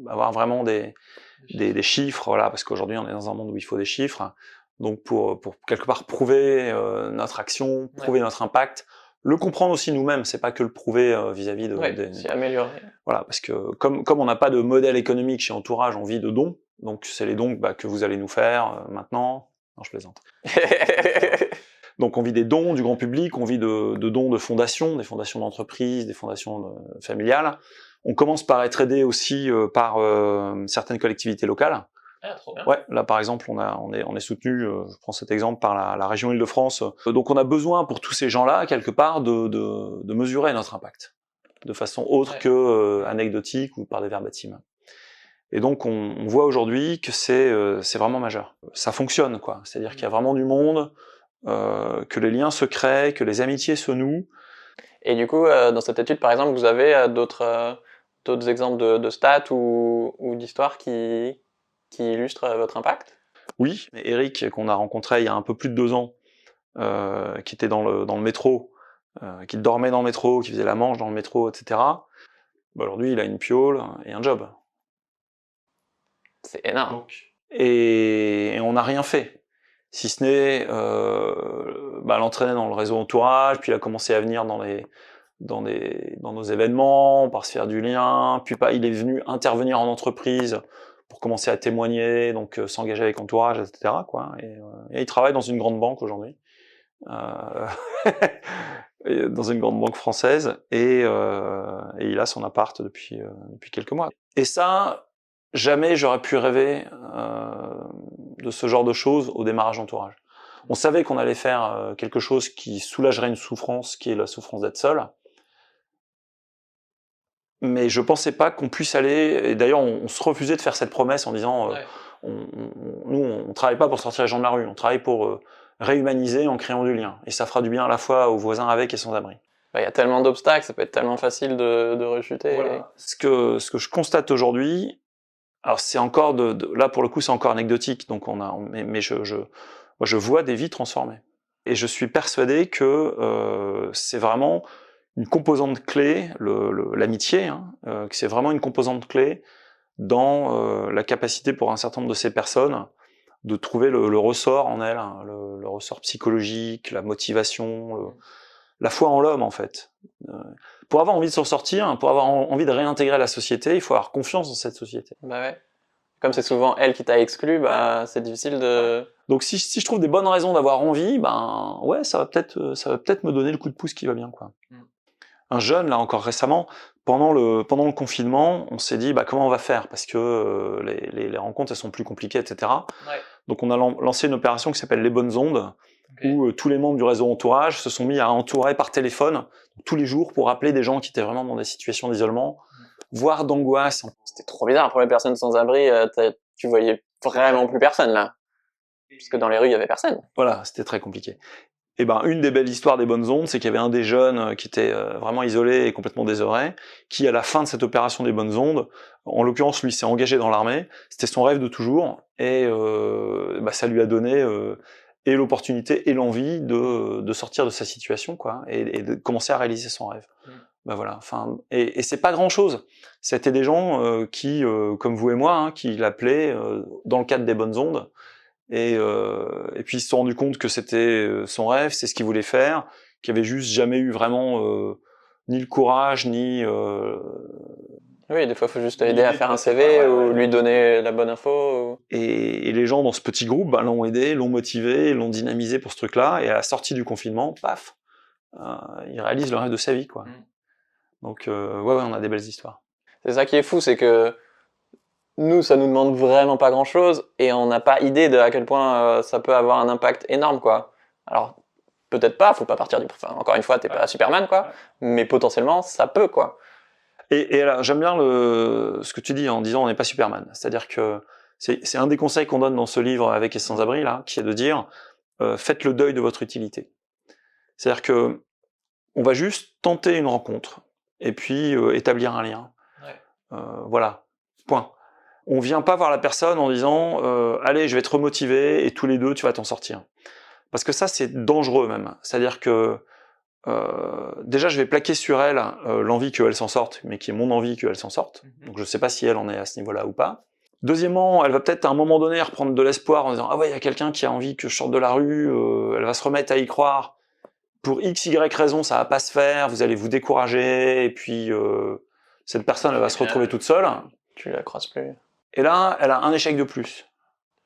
avoir vraiment des chiffres, voilà, parce qu'aujourd'hui on est dans un monde où il faut des chiffres, donc pour quelque part prouver notre action, prouver notre impact, le comprendre aussi nous-mêmes, c'est pas que le prouver vis-à-vis c'est améliorer. Voilà, parce que comme on n'a pas de modèle économique chez Entourage, on vit de dons, donc c'est les dons que vous allez nous faire maintenant. Non, je plaisante. Donc on vit des dons du grand public, on vit de dons de fondations, des fondations d'entreprises, des fondations familiales. On commence par être aidé aussi par certaines collectivités locales. Ah, trop bien. Ouais, là par exemple, on est soutenu, je prends cet exemple, par la région Île-de-France. Donc on a besoin pour tous ces gens-là, quelque part, de mesurer notre impact, de façon autre que anecdotique ou par des verbatims. Et donc on voit aujourd'hui que c'est vraiment majeur. Ça fonctionne, quoi. C'est-à-dire qu'il y a vraiment du monde, que les liens se créent, que les amitiés se nouent. Et du coup, dans cette étude, par exemple, vous avez d'autres exemples de stats ou d'histoires qui illustrent votre impact? Oui, Eric, qu'on a rencontré il y a un peu plus de 2 ans, qui était dans le métro, qui dormait dans le métro, qui faisait la manche dans le métro, etc. Aujourd'hui, il a une piole et un job. C'est énorme. Et on n'a rien fait, si ce n'est l'entraîner dans le réseau entourage, puis il a commencé à venir dans nos événements, par se faire du lien, puis il est venu intervenir en entreprise pour commencer à témoigner, donc s'engager avec entourage, etc. quoi. Et il travaille dans une grande banque aujourd'hui, dans une grande banque française, et il a son appart depuis quelques mois. Et ça, jamais j'aurais pu rêver de ce genre de choses au démarrage entourage. On savait qu'on allait faire quelque chose qui soulagerait une souffrance, qui est la souffrance d'être seul. Mais je pensais pas qu'on puisse aller, et d'ailleurs on se refusait de faire cette promesse en disant nous on travaille pas pour sortir les gens de la rue, on travaille pour réhumaniser en créant du lien, et ça fera du bien à la fois aux voisins avec et sans abri. Il y a tellement d'obstacles, ça peut être tellement facile de rechuter. Voilà. Ce que je constate aujourd'hui, alors c'est encore là pour le coup c'est encore anecdotique, donc mais je vois des vies transformées, et je suis persuadé que c'est vraiment une composante clé, l'amitié, hein, que c'est vraiment une composante clé dans la capacité pour un certain nombre de ces personnes de trouver le ressort en elles, hein, le ressort psychologique, la motivation, la foi en l'homme en fait. Pour avoir envie de s'en sortir, pour avoir envie de réintégrer la société, il faut avoir confiance dans cette société. Bah ouais. Comme c'est souvent elle qui t'a exclu, bah c'est difficile de... Donc si je trouve des bonnes raisons d'avoir envie, ben ouais, ça va peut-être me donner le coup de pouce qui va bien, quoi. Un jeune, là encore récemment, pendant le confinement, on s'est dit bah comment on va faire, parce que les rencontres elles sont plus compliquées, etc. Ouais. Donc on a lancé une opération qui s'appelle les bonnes ondes, où tous les membres du réseau entourage se sont mis à entourer par téléphone tous les jours pour appeler des gens qui étaient vraiment dans des situations d'isolement, voire d'angoisse. C'était trop bizarre pour les personnes sans abri, tu voyais vraiment plus personne là. Parce que dans les rues, il y avait personne. Voilà, c'était très compliqué. Et ben, une des belles histoires des bonnes ondes, c'est qu'il y avait un des jeunes qui était vraiment isolé et complètement désœuvré, qui à la fin de cette opération des bonnes ondes, en l'occurrence lui s'est engagé dans l'armée, c'était son rêve de toujours, et ça lui a donné et l'opportunité et l'envie de sortir de sa situation, quoi, et de commencer à réaliser son rêve. Ben voilà, enfin, et c'est pas grand chose. C'était des gens qui, comme vous et moi, hein, qui l'appelaient dans le cadre des bonnes ondes. Et puis ils se sont rendus compte que c'était son rêve, c'est ce qu'il voulait faire, qu'il avait juste jamais eu vraiment ni le courage, ni... Oui, des fois, il faut juste aider à faire un CV ou lui donner la bonne info. Ou... Et les gens dans ce petit groupe l'ont aidé, l'ont motivé, l'ont dynamisé pour ce truc-là, et à la sortie du confinement, paf, il réalise le rêve de sa vie, quoi. Donc ouais, on a des belles histoires. C'est ça qui est fou, c'est que nous, ça nous demande vraiment pas grand-chose et on n'a pas idée de à quel point ça peut avoir un impact énorme, quoi. Alors, peut-être pas, faut pas partir du... Enfin, encore une fois, t'es pas Superman, quoi, mais potentiellement, ça peut, quoi. Et alors, j'aime bien ce que tu dis en disant on n'est pas Superman. C'est-à-dire que c'est un des conseils qu'on donne dans ce livre Avec et sans abri, là, qui est de dire faites le deuil de votre utilité. C'est-à-dire que on va juste tenter une rencontre et puis établir un lien. Voilà, point. On vient pas voir la personne en disant allez, je vais te remotiver et tous les deux tu vas t'en sortir. Parce que ça c'est dangereux même. C'est-à-dire que déjà je vais plaquer sur elle l'envie qu'elle s'en sorte, mais qui est mon envie qu'elle s'en sorte. Donc je sais pas si elle en est à ce niveau-là ou pas. Deuxièmement, elle va peut-être à un moment donné reprendre de l'espoir en disant ah ouais, il y a quelqu'un qui a envie que je sorte de la rue, elle va se remettre à y croire. Pour x, y raison, ça va pas se faire, vous allez vous décourager, et puis cette personne elle va se retrouver toute seule. Tu la croises plus. Et là, elle a un échec de plus.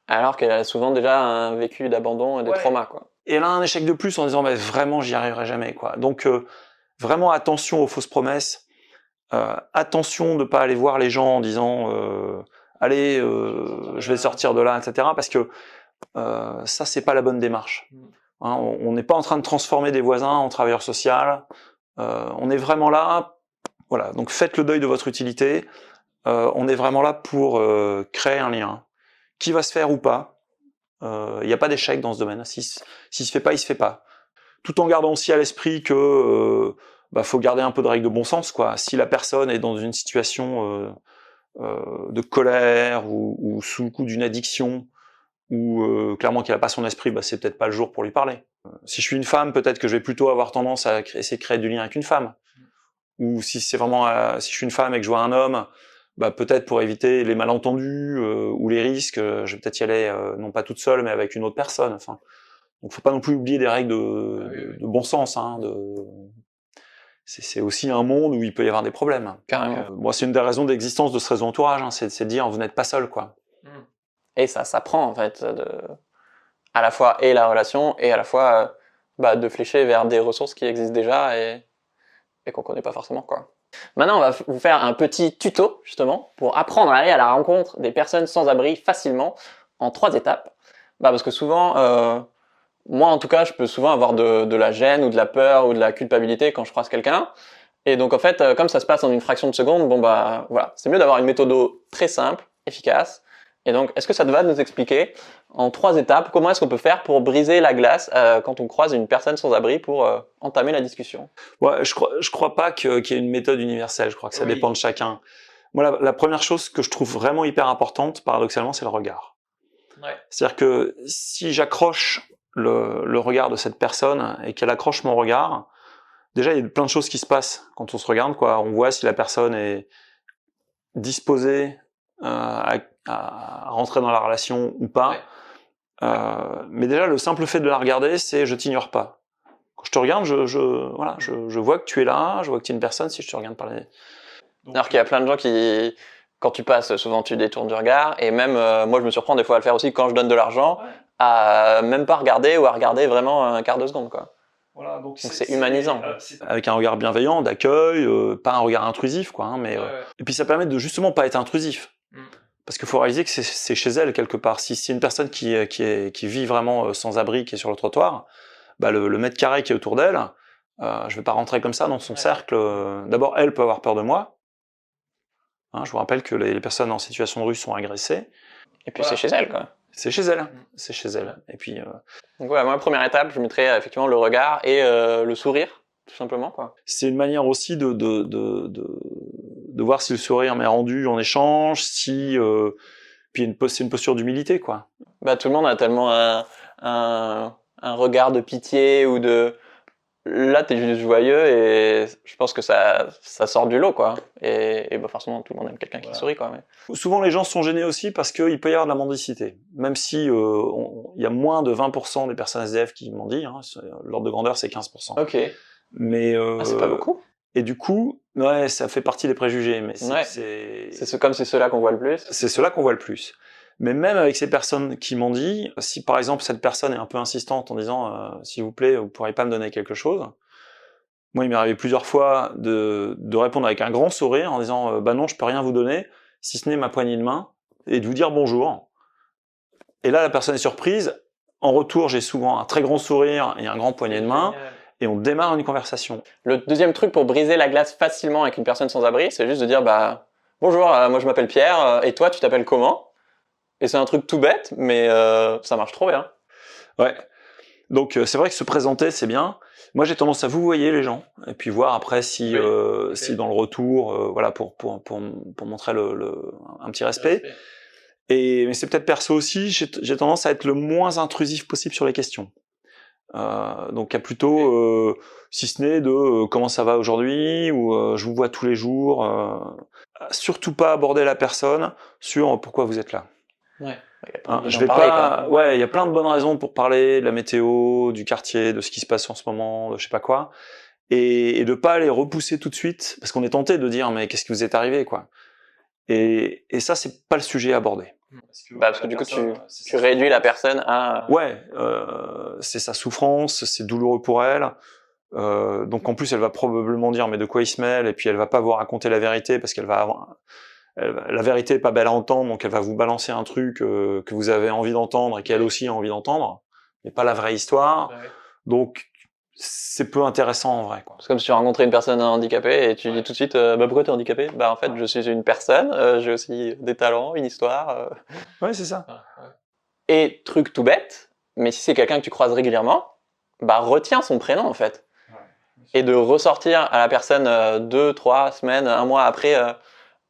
Alors qu'elle a souvent déjà un vécu d'abandon et de trauma, quoi. Et elle a un échec de plus en disant bah, vraiment j'y arriverai jamais, quoi. Donc vraiment attention aux fausses promesses, attention de pas aller voir les gens en disant allez je vais sortir de là, etc. Parce que ça c'est pas la bonne démarche. Hein, on n'est pas en train de transformer des voisins en travailleurs sociaux. On est vraiment là, voilà. Donc faites le deuil de votre utilité. On est vraiment là pour créer un lien, qui va se faire ou pas. Il n'y a pas d'échec dans ce domaine. S'il se fait pas, il se fait pas. Tout en gardant aussi à l'esprit que faut garder un peu de règles de bon sens, quoi. Si la personne est dans une situation de colère ou sous le coup d'une addiction, ou clairement qu'elle n'a pas son esprit, c'est peut-être pas le jour pour lui parler. Si je suis une femme, peut-être que je vais plutôt avoir tendance à essayer de créer du lien avec une femme. Ou si c'est vraiment si je suis une femme et que je vois un homme, peut-être pour éviter les malentendus ou les risques, je vais peut-être y aller non pas toute seule mais avec une autre personne. Enfin, donc faut pas non plus oublier des règles de bon sens. Hein, c'est aussi un monde où il peut y avoir des problèmes. Carrément. Moi, c'est une des raisons d'existence de ce réseau entourage, hein, c'est de dire vous n'êtes pas seul, quoi. Et ça s'apprend en fait, à la fois et la relation et à la fois de flécher vers des ressources qui existent déjà et qu'on connaît pas forcément, quoi. Maintenant, on va vous faire un petit tuto, justement, pour apprendre à aller à la rencontre des personnes sans abri facilement, en 3 étapes. Parce que souvent, moi en tout cas, je peux souvent avoir de la gêne ou de la peur ou de la culpabilité quand je croise quelqu'un. Et donc en fait, comme ça se passe en une fraction de seconde, voilà, c'est mieux d'avoir une méthode très simple, efficace. Et donc, est-ce que ça te va de nous expliquer en 3 étapes comment est-ce qu'on peut faire pour briser la glace quand on croise une personne sans abri pour entamer la discussion? Ouais, je crois pas qu'il y ait une méthode universelle. Je crois que ça dépend de chacun. Moi, la première chose que je trouve vraiment hyper importante, paradoxalement, c'est le regard. Ouais. C'est-à-dire que si j'accroche le regard de cette personne et qu'elle accroche mon regard, déjà, il y a plein de choses qui se passent quand on se regarde, quoi. On voit si la personne est disposée à rentrer dans la relation ou pas. Mais déjà, le simple fait de la regarder, c'est je t'ignore pas. Quand je te regarde, je vois que tu es là, je vois que tu es une personne si je te regarde parler. Alors qu'il y a plein de gens qui, quand tu passes, souvent tu détournes du regard, et même moi je me surprends des fois à le faire aussi quand je donne de l'argent, à même pas regarder ou à regarder vraiment un quart de seconde, quoi. Voilà, donc c'est humanisant. Avec un regard bienveillant, d'accueil, pas un regard intrusif, quoi. Hein, mais et puis ça permet de justement pas être intrusif. Parce qu'il faut réaliser que c'est chez elle quelque part. Si c'est une personne qui vit vraiment sans abri, qui est sur le trottoir, bah le mètre carré qui est autour d'elle, je vais pas rentrer comme ça dans son cercle. D'abord, elle peut avoir peur de moi. Hein, je vous rappelle que les personnes en situation de rue sont agressées. Et puis c'est chez elle, quoi. C'est chez elle, c'est chez elle. Et puis. Donc ouais, moi première étape, je mettrais effectivement le regard et le sourire, tout simplement, quoi. C'est une manière aussi de voir si le sourire m'est rendu en échange, si puis c'est une posture d'humilité, quoi. Bah tout le monde a tellement un regard de pitié ou de là t'es juste joyeux et je pense que ça sort du lot, quoi. Et bah forcément tout le monde aime quelqu'un qui sourit, quoi. Mais... Souvent les gens sont gênés aussi parce qu'il peut y avoir de la mendicité, même si il y a moins de 20% des personnes SDF qui mendient, hein, l'ordre de grandeur c'est 15%. Ok. Mais c'est pas beaucoup. Et du coup, ouais, ça fait partie des préjugés, mais comme c'est ceux-là qu'on voit le plus. C'est ceux-là qu'on voit le plus. Mais même avec ces personnes qui mendient, si par exemple cette personne est un peu insistante en disant s'il vous plaît, vous pourriez pas me donner quelque chose. Moi, il m'est arrivé plusieurs fois de répondre avec un grand sourire en disant bah non, je peux rien vous donner, si ce n'est ma poignée de main, et de vous dire bonjour. Et là, la personne est surprise. En retour, j'ai souvent un très grand sourire et un grand poignet de main. Et on démarre une conversation. Le deuxième truc pour briser la glace facilement avec une personne sans abri, c'est juste de dire bah bonjour, moi je m'appelle Pierre, et toi tu t'appelles comment? Et c'est un truc tout bête, mais ça marche trop bien. Ouais. Donc c'est vrai que se présenter c'est bien. Moi j'ai tendance à vous voyer les gens et puis voir après si si dans le retour voilà pour montrer un petit respect. Mais c'est peut-être perso aussi. J'ai tendance à être le moins intrusif possible sur les questions. Donc à plutôt si ce n'est de comment ça va aujourd'hui ou je vous vois tous les jours, surtout pas aborder la personne sur pourquoi vous êtes là. Ouais. Je vais pas. Ouais, il y a plein de bonnes raisons pour parler de la météo, du quartier, de ce qui se passe en ce moment, de je sais pas quoi, et de pas les repousser tout de suite parce qu'on est tenté de dire mais qu'est-ce qui vous est arrivé, quoi. Et ça c'est pas le sujet abordé. Parce que du coup tu réduis la personne à... Ouais, c'est sa souffrance, c'est douloureux pour elle. Donc en plus elle va probablement dire mais de quoi il se mêle, et puis elle va pas vous raconter la vérité parce qu'elle va avoir... la vérité est pas belle à entendre, donc elle va vous balancer un truc que vous avez envie d'entendre et qu'elle aussi a envie d'entendre, mais pas la vraie histoire. Ouais. Donc c'est peu intéressant en vrai, quoi. C'est comme si tu rencontrais une personne handicapée et tu dis tout de suite bah pourquoi t'es handicapé? Bah en fait je suis une personne, j'ai aussi des talents, une histoire. Ouais, c'est ça. Et truc tout bête, mais si c'est quelqu'un que tu croises régulièrement, bah retiens son prénom en fait. Et de ressortir à la personne 2, 3 semaines, un mois après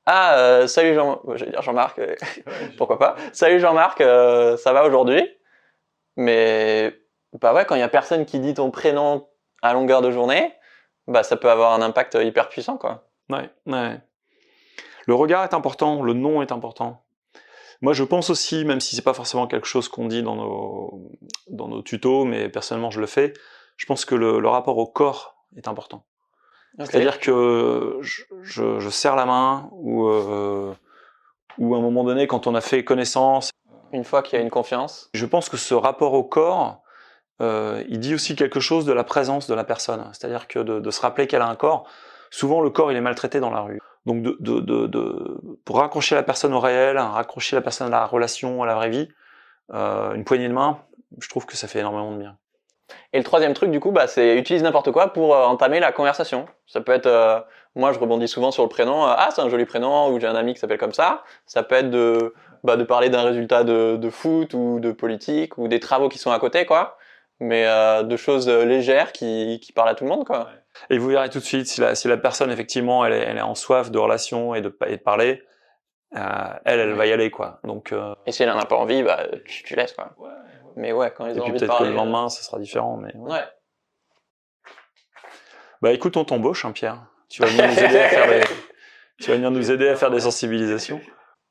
salut j'allais dire Jean-Marc, pourquoi pas. Salut Jean-Marc, ça va aujourd'hui? Mais bah ouais, quand il y a personne qui dit ton prénom à longueur de journée, bah ça peut avoir un impact hyper puissant, quoi. Ouais. Le regard est important, le nom est important. Moi, je pense aussi, même si c'est pas forcément quelque chose qu'on dit dans nos tutos, mais personnellement je le fais, je pense que le rapport au corps est important. Okay. C'est-à-dire que je serre la main ou à un moment donné, quand on a fait connaissance, une fois qu'il y a une confiance, je pense que ce rapport au corps, il dit aussi quelque chose de la présence de la personne. C'est-à-dire que de se rappeler qu'elle a un corps. Souvent, le corps il est maltraité dans la rue. Donc pour raccrocher la personne au réel, raccrocher la personne à la relation, à la vraie vie, une poignée de main, je trouve que ça fait énormément de bien. Et le troisième truc, du coup, bah, c'est utilise n'importe quoi pour entamer la conversation. Ça peut être, moi je rebondis souvent sur le prénom, c'est un joli prénom, ou j'ai un ami qui s'appelle comme ça. Ça peut être de parler d'un résultat de foot, ou de politique, ou des travaux qui sont à côté, quoi. Mais de choses légères qui parlent à tout le monde, quoi. Et vous verrez tout de suite, si la personne, effectivement, elle est en soif de relation et de parler, elle va y aller, quoi. Donc, et si elle en a pas envie, bah, tu laisses, quoi. Ouais. Mais ouais, quand ils ont envie de parler... peut-être que le lendemain, ça sera différent, mais... Ouais. Bah écoute, on t'embauche, hein, Pierre. Tu vas venir nous aider à faire tu vas venir nous aider à faire des sensibilisations.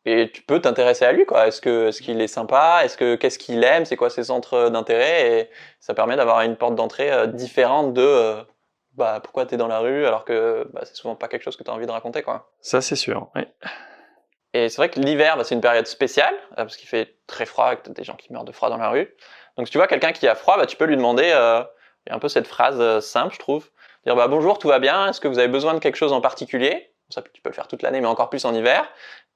Et tu peux t'intéresser à lui, quoi. Est-ce qu'il est sympa? Qu'est-ce qu'il aime? C'est quoi ses centres d'intérêt? Et ça permet d'avoir une porte d'entrée différente de pourquoi t'es dans la rue alors que c'est souvent pas quelque chose que t'as envie de raconter, quoi. Ça, c'est sûr, oui. Et c'est vrai que l'hiver, c'est une période spéciale parce qu'il fait très froid et que t'as des gens qui meurent de froid dans la rue. Donc si tu vois quelqu'un qui a froid, tu peux lui demander il y a un peu cette phrase simple, je trouve. Dire bonjour, tout va bien? Est-ce que vous avez besoin de quelque chose en particulier? Ça, tu peux le faire toute l'année, mais encore plus en hiver.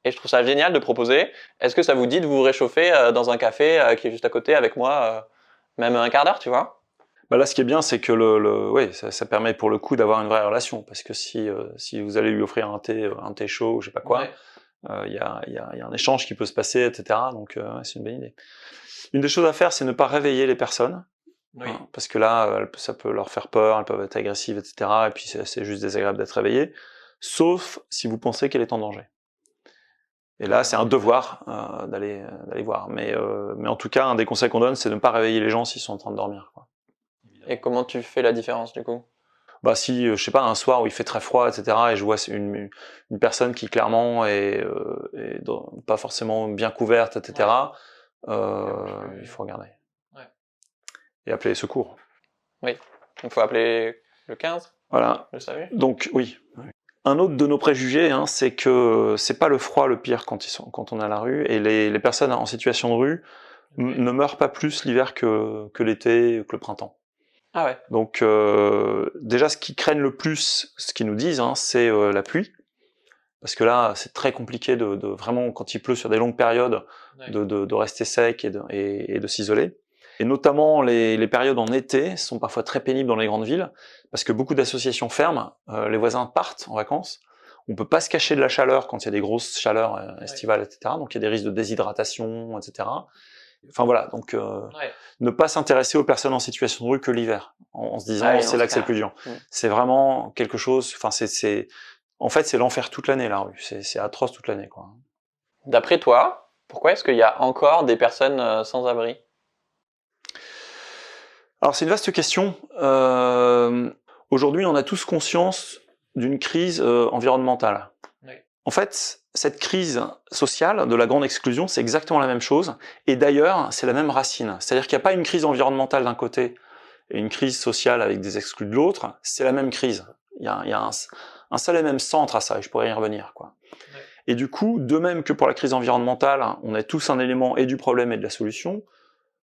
Et je trouve ça génial de proposer. Est-ce que ça vous dit de vous réchauffer dans un café qui est juste à côté avec moi, même un quart d'heure, tu vois? Là, ce qui est bien, c'est que ça permet pour le coup d'avoir une vraie relation, parce que si vous allez lui offrir un thé chaud, je sais pas quoi, il y a un échange qui peut se passer, etc. Donc, c'est une bonne idée. Une des choses à faire, c'est ne pas réveiller les personnes. Oui. Parce que là, ça peut leur faire peur, elles peuvent être agressives, etc. Et puis c'est juste désagréable d'être réveillé, sauf si vous pensez qu'elle est en danger. Et là, c'est un devoir d'aller voir. Mais en tout cas, un des conseils qu'on donne, c'est de ne pas réveiller les gens s'ils sont en train de dormir, quoi. Et comment tu fais la différence, du coup? Si, je sais pas, un soir où il fait très froid, etc., et je vois une personne qui clairement est pas forcément bien couverte, etc., il faut regarder. Ouais. Et appeler les secours. Oui, il faut appeler le 15. Voilà. Le SAMU. Donc, oui. Un autre de nos préjugés, c'est que c'est pas le froid le pire quand on est à la rue, et les personnes en situation de rue ne meurent pas plus l'hiver que l'été, que le printemps. Ah ouais. Donc déjà, ce qu'ils craignent le plus, ce qu'ils nous disent, c'est la pluie, parce que là, c'est très compliqué de vraiment, quand il pleut sur des longues périodes, de rester sec et de s'isoler. Et notamment les périodes en été sont parfois très pénibles dans les grandes villes, parce que beaucoup d'associations ferment, les voisins partent en vacances, on peut pas se cacher de la chaleur quand il y a des grosses chaleurs estivales, etc. Donc il y a des risques de déshydratation, etc. Enfin voilà, donc ne pas s'intéresser aux personnes en situation de rue que l'hiver, en se disant c'est là que c'est le plus dur. C'est vraiment quelque chose, en fait c'est l'enfer toute l'année la rue, c'est atroce toute l'année, quoi. D'après toi, pourquoi est-ce qu'il y a encore des personnes sans abri? Alors c'est une vaste question. Aujourd'hui, on a tous conscience d'une crise environnementale. Oui. En fait, cette crise sociale de la grande exclusion, c'est exactement la même chose. Et d'ailleurs, c'est la même racine. C'est-à-dire qu'il n'y a pas une crise environnementale d'un côté et une crise sociale avec des exclus de l'autre. C'est la même crise. Il y a un seul et même centre à ça, et je pourrais y revenir, quoi. Oui. Et du coup, de même que pour la crise environnementale, on est tous un élément et du problème et de la solution,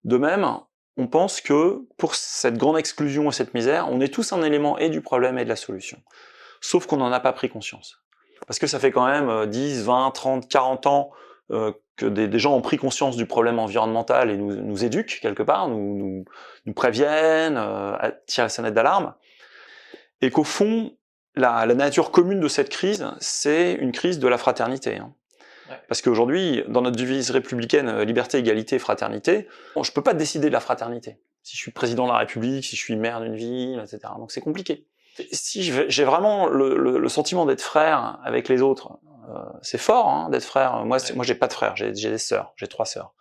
de même, on pense que pour cette grande exclusion et cette misère, on est tous un élément et du problème et de la solution. Sauf qu'on n'en a pas pris conscience. Parce que ça fait quand même 10, 20, 30, 40 ans que des gens ont pris conscience du problème environnemental et nous éduquent quelque part, nous préviennent, tirent la sonnette d'alarme. Et qu'au fond, la nature commune de cette crise, c'est une crise de la fraternité. Parce qu'aujourd'hui, dans notre devise républicaine, liberté, égalité, fraternité, je peux pas décider de la fraternité. Si je suis président de la République, si je suis maire d'une ville, etc. Donc c'est compliqué. Si j'ai vraiment le sentiment d'être frère avec les autres, c'est fort d'être frère. Moi, j'ai pas de frère, j'ai des sœurs, j'ai 3 sœurs.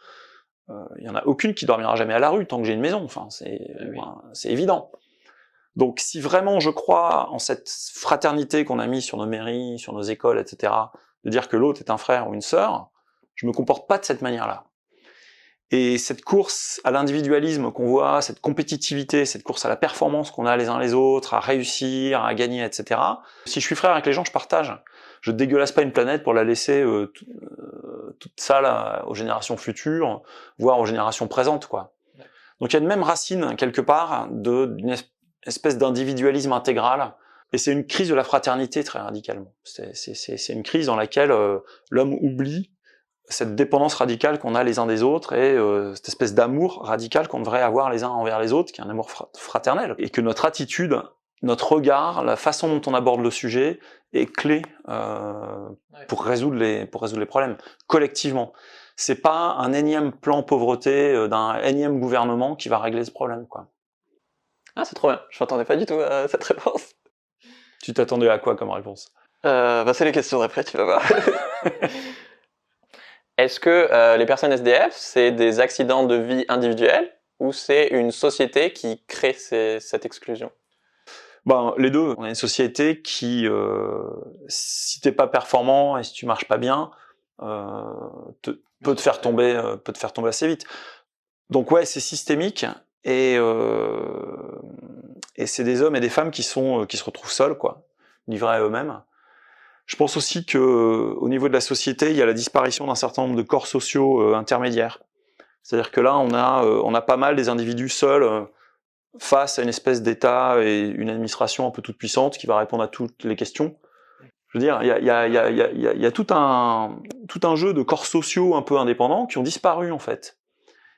Il y en a aucune qui dormira jamais à la rue tant que j'ai une maison. Enfin, c'est évident. Donc si vraiment je crois en cette fraternité qu'on a mis sur nos mairies, sur nos écoles, etc., de dire que l'autre est un frère ou une sœur, je me comporte pas de cette manière-là. Et cette course à l'individualisme qu'on voit, cette compétitivité, cette course à la performance qu'on a les uns les autres, à réussir, à gagner, etc. Si je suis frère avec les gens, je partage. Je dégueulasse pas une planète pour la laisser toute sale aux générations futures, voire aux générations présentes, quoi. Donc il y a une même racine, quelque part, d'une espèce d'individualisme intégral. Et c'est une crise de la fraternité très radicalement. C'est une crise dans laquelle l'homme oublie cette dépendance radicale qu'on a les uns des autres et cette espèce d'amour radical qu'on devrait avoir les uns envers les autres, qui est un amour fraternel. Et que notre attitude, notre regard, la façon dont on aborde le sujet est clé pour résoudre les problèmes collectivement. C'est pas un énième plan pauvreté d'un énième gouvernement qui va régler ce problème, quoi. Ah, c'est trop bien. Je m'attendais pas du tout à cette réponse. Tu t'attendais à quoi comme réponse? C'est les questions d'après, tu vas voir. Est-ce que les personnes SDF, c'est des accidents de vie individuels ou c'est une société qui crée cette exclusion? Ben, les deux. On a une société qui, si t'es pas performant et si tu marches pas bien, peut te faire tomber assez vite. Donc ouais, c'est systémique et c'est des hommes et des femmes qui se retrouvent seuls, quoi, livrés à eux-mêmes. Je pense aussi que au niveau de la société, il y a la disparition d'un certain nombre de corps sociaux intermédiaires. C'est-à-dire que là, on a pas mal des individus seuls face à une espèce d'État et une administration un peu toute puissante qui va répondre à toutes les questions. Je veux dire, il y a tout un jeu de corps sociaux un peu indépendants qui ont disparu en fait,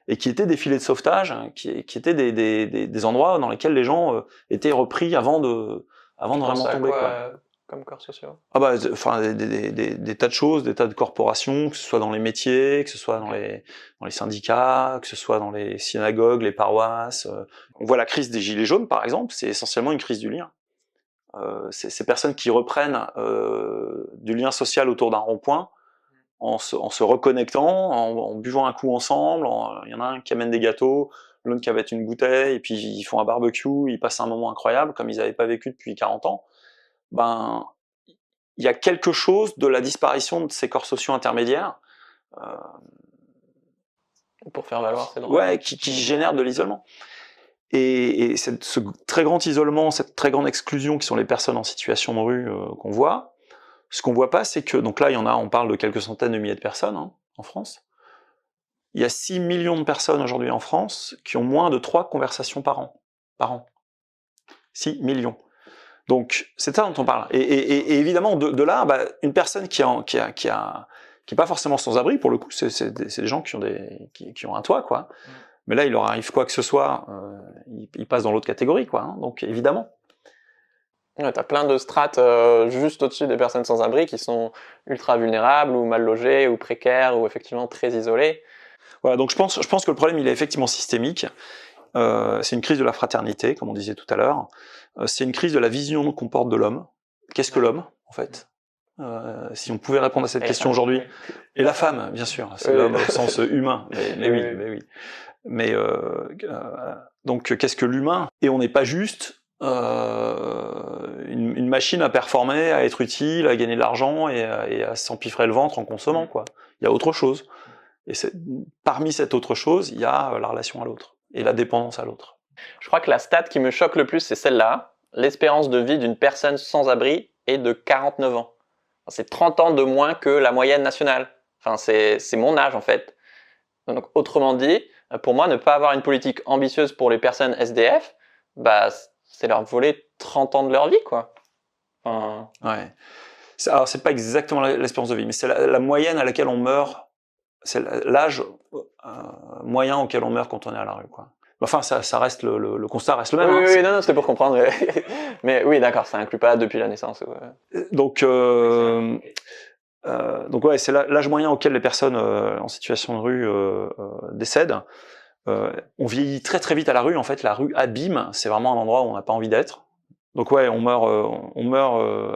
et qui étaient des filets de sauvetage, qui étaient des endroits dans lesquels les gens étaient repris avant de vraiment tomber. Quoi. Comme corps sociaux? Ah bah, enfin des tas de choses, des tas de corporations, que ce soit dans les métiers, que ce soit dans les syndicats, que ce soit dans les synagogues, les paroisses. On voit la crise des gilets jaunes par exemple, c'est essentiellement une crise du lien. C'est ces personnes qui reprennent du lien social autour d'un rond-point en se reconnectant, en buvant un coup ensemble. Il y en a un qui amène des gâteaux, l'autre qui amène une bouteille, et puis ils font un barbecue, ils passent un moment incroyable comme ils n'avaient pas vécu depuis 40 ans. Ben, il y a quelque chose de la disparition de ces corps sociaux intermédiaires pour faire valoir ces droits. Ouais, qui génère de l'isolement. Et ce très grand isolement, cette très grande exclusion qui sont les personnes en situation de rue qu'on voit, ce qu'on voit pas, c'est que, donc là, on parle de quelques centaines de milliers de personnes en France. Il y a 6 millions de personnes aujourd'hui en France qui ont moins de 3 conversations par an. 6 millions. Donc, c'est ça dont on parle. Et évidemment, de là, bah, une personne qui est pas forcément sans abri, pour le coup, c'est des gens qui ont un toit, quoi. Mais là, il leur arrive quoi que ce soit, ils passent dans l'autre catégorie, quoi. Hein, donc, évidemment. Ouais, t'as plein de strates juste au-dessus des personnes sans abri qui sont ultra vulnérables ou mal logées ou précaires ou effectivement très isolées. Voilà, donc je pense que le problème, il est effectivement systémique. C'est une crise de la fraternité, comme on disait tout à l'heure. C'est une crise de la vision qu'on porte de l'homme. Qu'est-ce que l'homme, en fait? Si on pouvait répondre à cette question aujourd'hui. Et la femme, bien sûr. C'est l'homme au sens humain. Mais oui. Mais donc, qu'est-ce que l'humain? Et on n'est pas juste une machine à performer, à être utile, à gagner de l'argent et à s'empiffrer le ventre en consommant, quoi. Il y a autre chose. Et parmi cette autre chose, il y a la relation à l'autre et la dépendance à l'autre. Je crois que la stat qui me choque le plus, c'est celle-là. L'espérance de vie d'une personne sans abri est de 49 ans. C'est 30 ans de moins que la moyenne nationale. Enfin, c'est mon âge en fait. Donc, autrement dit, pour moi, ne pas avoir une politique ambitieuse pour les personnes SDF, bah, c'est leur voler 30 ans de leur vie, quoi. Enfin... Ouais. Alors, c'est pas exactement l'espérance de vie, mais c'est la moyenne à laquelle on meurt. C'est l'âge moyen auquel on meurt quand on est à la rue, quoi. Enfin, ça reste le constat reste le même. Oui, non, c'était pour comprendre. Mais oui, d'accord, ça inclut pas depuis la naissance. Donc ouais, c'est l'âge moyen auquel les personnes en situation de rue décèdent. On vieillit très très vite à la rue. En fait, la rue abîme. C'est vraiment un endroit où on n'a pas envie d'être. Donc ouais, on meurt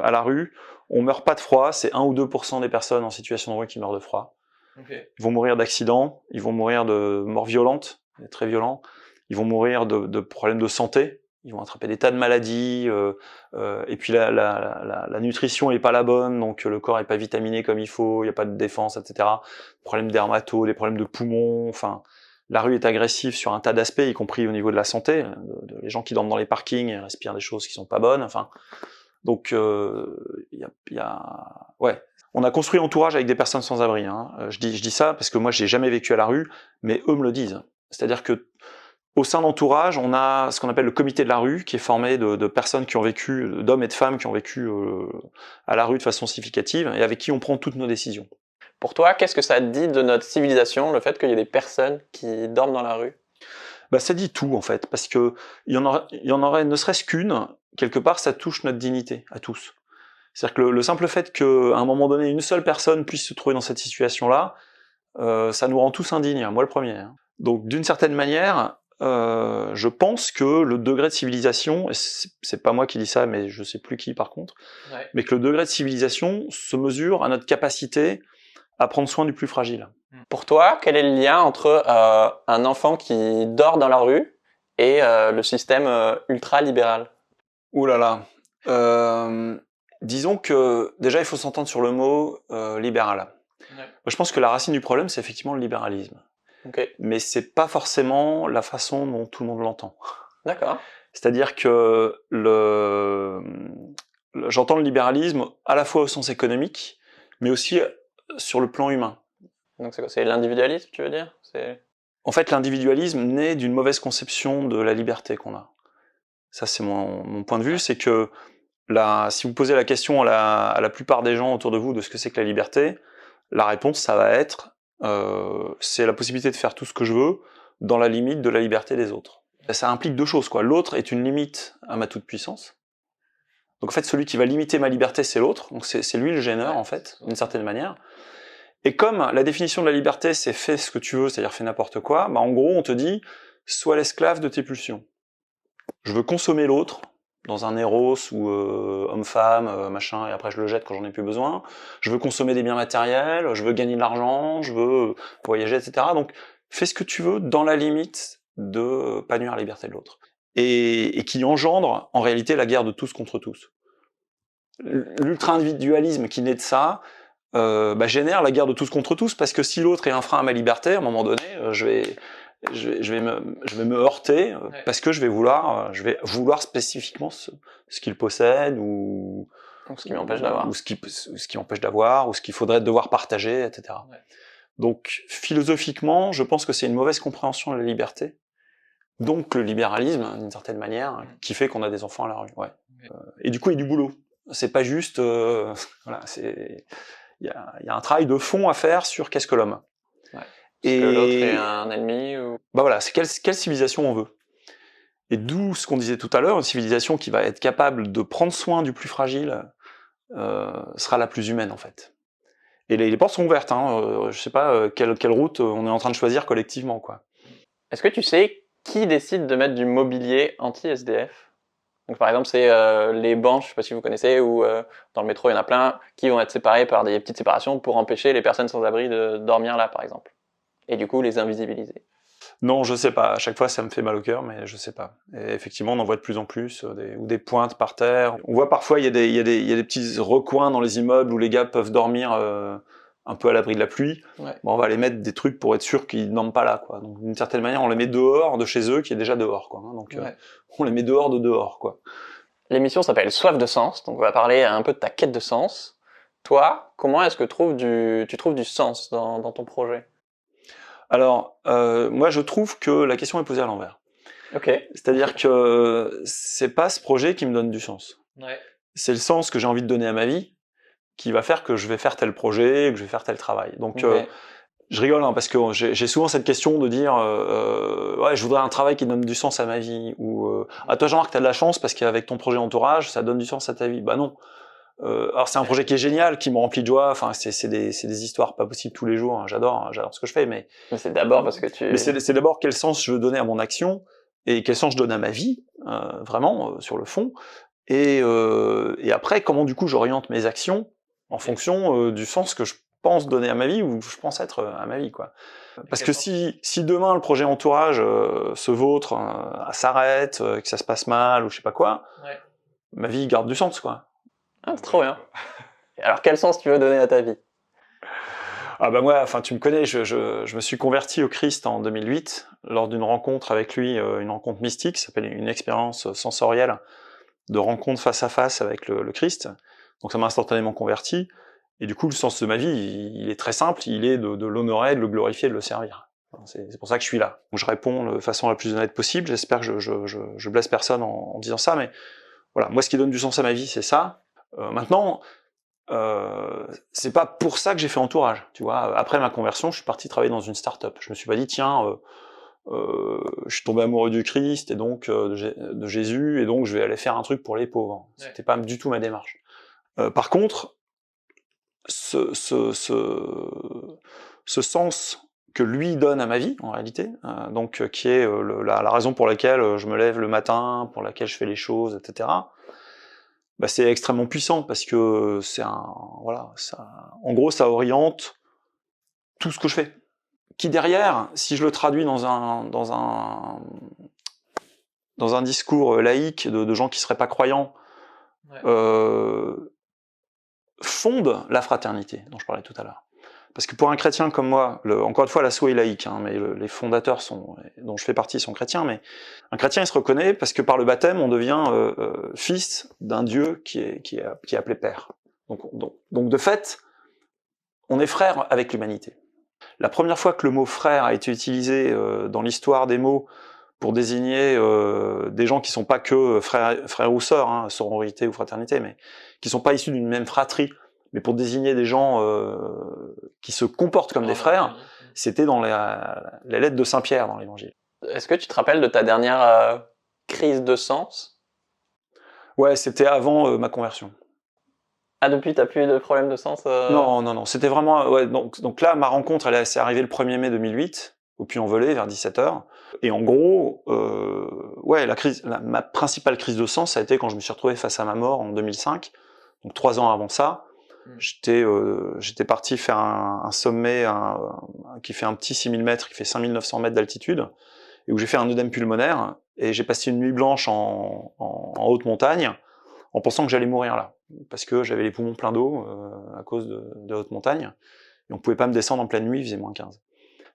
à la rue. On meurt pas de froid. C'est 1 ou 2% des personnes en situation de rue qui meurent de froid. Okay. Ils vont mourir d'accidents, ils vont mourir de morts violentes, très violents, ils vont mourir de problèmes de santé, ils vont attraper des tas de maladies, et puis la nutrition est pas la bonne, donc le corps est pas vitaminé comme il faut, il y a pas de défense, etc. Problèmes dermato, des problèmes de poumons, enfin, la rue est agressive sur un tas d'aspects, y compris au niveau de la santé, les gens qui dorment dans les parkings et respirent des choses qui sont pas bonnes, enfin, donc ouais. On a construit l'entourage avec des personnes sans abri. Hein. Je dis ça parce que moi, j'ai jamais vécu à la rue, mais eux me le disent. C'est-à-dire que au sein de l'entourage, on a ce qu'on appelle le comité de la rue, qui est formé de personnes qui ont vécu, d'hommes et de femmes qui ont vécu à la rue de façon significative, et avec qui on prend toutes nos décisions. Pour toi, qu'est-ce que ça dit de notre civilisation, le fait qu'il y ait des personnes qui dorment dans la rue? Bah, ça dit tout en fait, parce que il y en aurait ne serait-ce qu'une. Quelque part, ça touche notre dignité à tous. C'est-à-dire que le simple fait qu'à un moment donné, une seule personne puisse se trouver dans cette situation-là, ça nous rend tous indignes, moi le premier. Hein. Donc d'une certaine manière, je pense que le degré de civilisation, et c'est pas moi qui dis ça, mais je sais plus qui par contre, mais que le degré de civilisation se mesure à notre capacité à prendre soin du plus fragile. Pour toi, quel est le lien entre un enfant qui dort dans la rue et le système ultra-libéral ? Ouh là là. Disons que déjà il faut s'entendre sur le mot libéral. Ouais. Je pense que la racine du problème c'est effectivement le libéralisme. Okay. Mais c'est pas forcément la façon dont tout le monde l'entend. D'accord. C'est-à-dire que j'entends le libéralisme à la fois au sens économique, mais aussi sur le plan humain. Donc c'est quoi? C'est l'individualisme, tu veux dire? En fait, l'individualisme naît d'une mauvaise conception de la liberté qu'on a. Ça, c'est mon point de vue, c'est que si vous posez la question à la plupart des gens autour de vous de ce que c'est que la liberté, la réponse, ça va être c'est la possibilité de faire tout ce que je veux dans la limite de la liberté des autres. Ça implique deux choses, quoi. L'autre est une limite à ma toute-puissance. Donc en fait, celui qui va limiter ma liberté, c'est l'autre. Donc c'est lui le gêneur, en fait, d'une certaine manière. Et comme la définition de la liberté, c'est fais ce que tu veux, c'est-à-dire fais n'importe quoi, bah en gros, on te dit, sois l'esclave de tes pulsions. Je veux consommer l'autre, dans un éros ou homme-femme, machin, et après je le jette quand j'en ai plus besoin. Je veux consommer des biens matériels, je veux gagner de l'argent, je veux voyager, etc. Donc fais ce que tu veux dans la limite de pas nuire à la liberté de l'autre. Et qui engendre en réalité la guerre de tous contre tous. L'ultra-individualisme qui naît de ça génère la guerre de tous contre tous, parce que si l'autre est un frein à ma liberté, à un moment donné, je vais me heurter parce que je vais vouloir spécifiquement ce qu'il possède ou ce qui m'empêche d'avoir, ou ce qui m'empêche d'avoir, ou ce qu'il faudrait devoir partager, etc. Ouais. Donc philosophiquement, je pense que c'est une mauvaise compréhension de la liberté. Donc le libéralisme, d'une certaine manière, qui fait qu'on a des enfants à la rue. Ouais. Et du coup, il y a du boulot. C'est pas juste, voilà, il y a un travail de fond à faire sur qu'est-ce que l'homme. Ouais. Est-ce que l'autre est un ennemi ou... Bah voilà, c'est quelle civilisation on veut. Et d'où ce qu'on disait tout à l'heure, une civilisation qui va être capable de prendre soin du plus fragile sera la plus humaine en fait. Et les portes sont ouvertes, hein. Je sais pas quelle route on est en train de choisir collectivement, quoi. Est-ce que tu sais qui décide de mettre du mobilier anti-SDF? Donc par exemple, c'est les bancs, je sais pas si vous connaissez, ou dans le métro, il y en a plein, qui vont être séparés par des petites séparations pour empêcher les personnes sans abri de dormir là, par exemple. Et du coup, les invisibiliser. Non, je sais pas. À chaque fois, ça me fait mal au cœur, mais je sais pas. Et effectivement, on en voit de plus en plus, ou des pointes par terre. On voit parfois, il y a des petits recoins dans les immeubles où les gars peuvent dormir un peu à l'abri de la pluie. Ouais. Bon, on va les mettre des trucs pour être sûr qu'ils dorment pas là, quoi. Donc, d'une certaine manière, on les met dehors de chez eux, qui est déjà dehors, quoi. Donc, on les met dehors de dehors, quoi. L'émission s'appelle Soif de sens, donc on va parler un peu de ta quête de sens. Toi, comment est-ce que tu trouves du sens dans ton projet? Alors, moi, je trouve que la question est posée à l'envers. Okay. C'est-à-dire que c'est pas ce projet qui me donne du sens. Ouais. C'est le sens que j'ai envie de donner à ma vie qui va faire que je vais faire tel projet, que je vais faire tel travail. Donc, je rigole parce que j'ai souvent cette question de dire ouais, je voudrais un travail qui donne du sens à ma vie, ou à toi Jean-Marc, t'as de la chance parce qu'avec ton projet entourage, ça donne du sens à ta vie. Bah non. Alors c'est un projet qui est génial, qui me remplit de joie. Enfin, c'est des histoires pas possibles tous les jours. Hein. J'adore ce que je fais, mais c'est d'abord parce que Mais c'est d'abord quel sens je veux donner à mon action et quel sens je donne à ma vie, vraiment sur le fond. Et après, comment du coup j'oriente mes actions en fonction du sens que je pense donner à ma vie ou je pense être à ma vie, quoi. Parce que si demain le projet entourage se vautre, s'arrête, que ça se passe mal ou je sais pas quoi, ma vie garde du sens, quoi. Ah, c'est trop bien. Alors quel sens tu veux donner à ta vie? Ah bah moi, enfin tu me connais, je me suis converti au Christ en 2008 lors d'une rencontre avec lui, une rencontre mystique, ça s'appelle une expérience sensorielle de rencontre face à face avec le Christ. Donc ça m'a instantanément converti. Et du coup, le sens de ma vie, il est très simple, il est de l'honorer, de le glorifier, de le servir. C'est pour ça que je suis là. Donc je réponds de façon la plus honnête possible. J'espère que je blesse personne en disant ça, mais voilà, moi ce qui donne du sens à ma vie, c'est ça. Maintenant, c'est pas pour ça que j'ai fait entourage, tu vois. Après ma conversion, je suis parti travailler dans une start-up. Je me suis pas dit tiens, je suis tombé amoureux du Christ et donc de Jésus et donc je vais aller faire un truc pour les pauvres. C'était pas du tout ma démarche. Par contre, ce sens que lui donne à ma vie, en réalité, donc qui est la raison pour laquelle je me lève le matin, pour laquelle je fais les choses, etc. Bah c'est extrêmement puissant parce que c'est en gros ça oriente tout ce que je fais. Qui derrière, si je le traduis dans un dans un discours laïque de gens qui seraient pas croyants, fondent la fraternité dont je parlais tout à l'heure. Parce que pour un chrétien comme moi, encore une fois, l'asso est laïque, hein, mais les fondateurs dont je fais partie sont chrétiens, mais un chrétien, il se reconnaît parce que par le baptême, on devient fils d'un Dieu qui est appelé Père. Donc de fait, on est frère avec l'humanité. La première fois que le mot frère a été utilisé dans l'histoire des mots pour désigner des gens qui sont pas que frères ou sœurs, hein, sororité ou fraternité, mais qui sont pas issus d'une même fratrie, mais pour désigner des gens qui se comportent comme des frères, c'était dans les lettres de Saint-Pierre dans l'Évangile. Est-ce que tu te rappelles de ta dernière crise de sens? Ouais, c'était avant ma conversion. Ah, depuis, t'as plus de problème de sens Non, c'était vraiment... Ouais, donc là, ma rencontre, c'est arrivé le 1er mai 2008, au Puy-en-Velay, vers 17h. Et en gros, ouais, ma principale crise de sens, ça a été quand je me suis retrouvé face à ma mort en 2005, donc 3 ans avant ça. J'étais parti faire un sommet qui fait un petit 6000 mètres, qui fait 5900 mètres d'altitude, et où j'ai fait un œdème pulmonaire, et j'ai passé une nuit blanche en haute montagne, en pensant que j'allais mourir là, parce que j'avais les poumons pleins d'eau à cause de haute montagne, et on pouvait pas me descendre en pleine nuit, il faisait -15.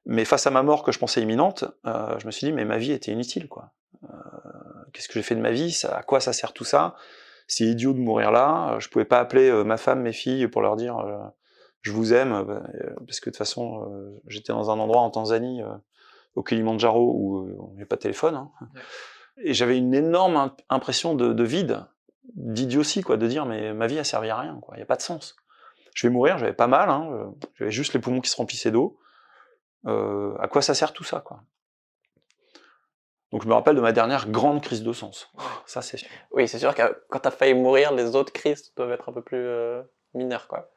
Mais face à ma mort que je pensais imminente, je me suis dit, mais ma vie était inutile, quoi. Qu'est-ce que j'ai fait de ma vie? À quoi ça sert tout ça? C'est idiot de mourir là. Je pouvais pas appeler ma femme, mes filles pour leur dire je vous aime, parce que de toute façon j'étais dans un endroit en Tanzanie, au Kilimandjaro, où on n'avait pas de téléphone. Hein. Ouais. Et j'avais une énorme impression de vide, d'idiotie, quoi, de dire mais ma vie a servi à rien, quoi. Il y a pas de sens. Je vais mourir, j'avais pas mal, hein, j'avais juste les poumons qui se remplissaient d'eau. À quoi ça sert tout ça, quoi? Donc je me rappelle de ma dernière grande crise de sens. Ça, c'est sûr. Oui, c'est sûr que quand t'as failli mourir, les autres crises doivent être un peu plus mineures, quoi.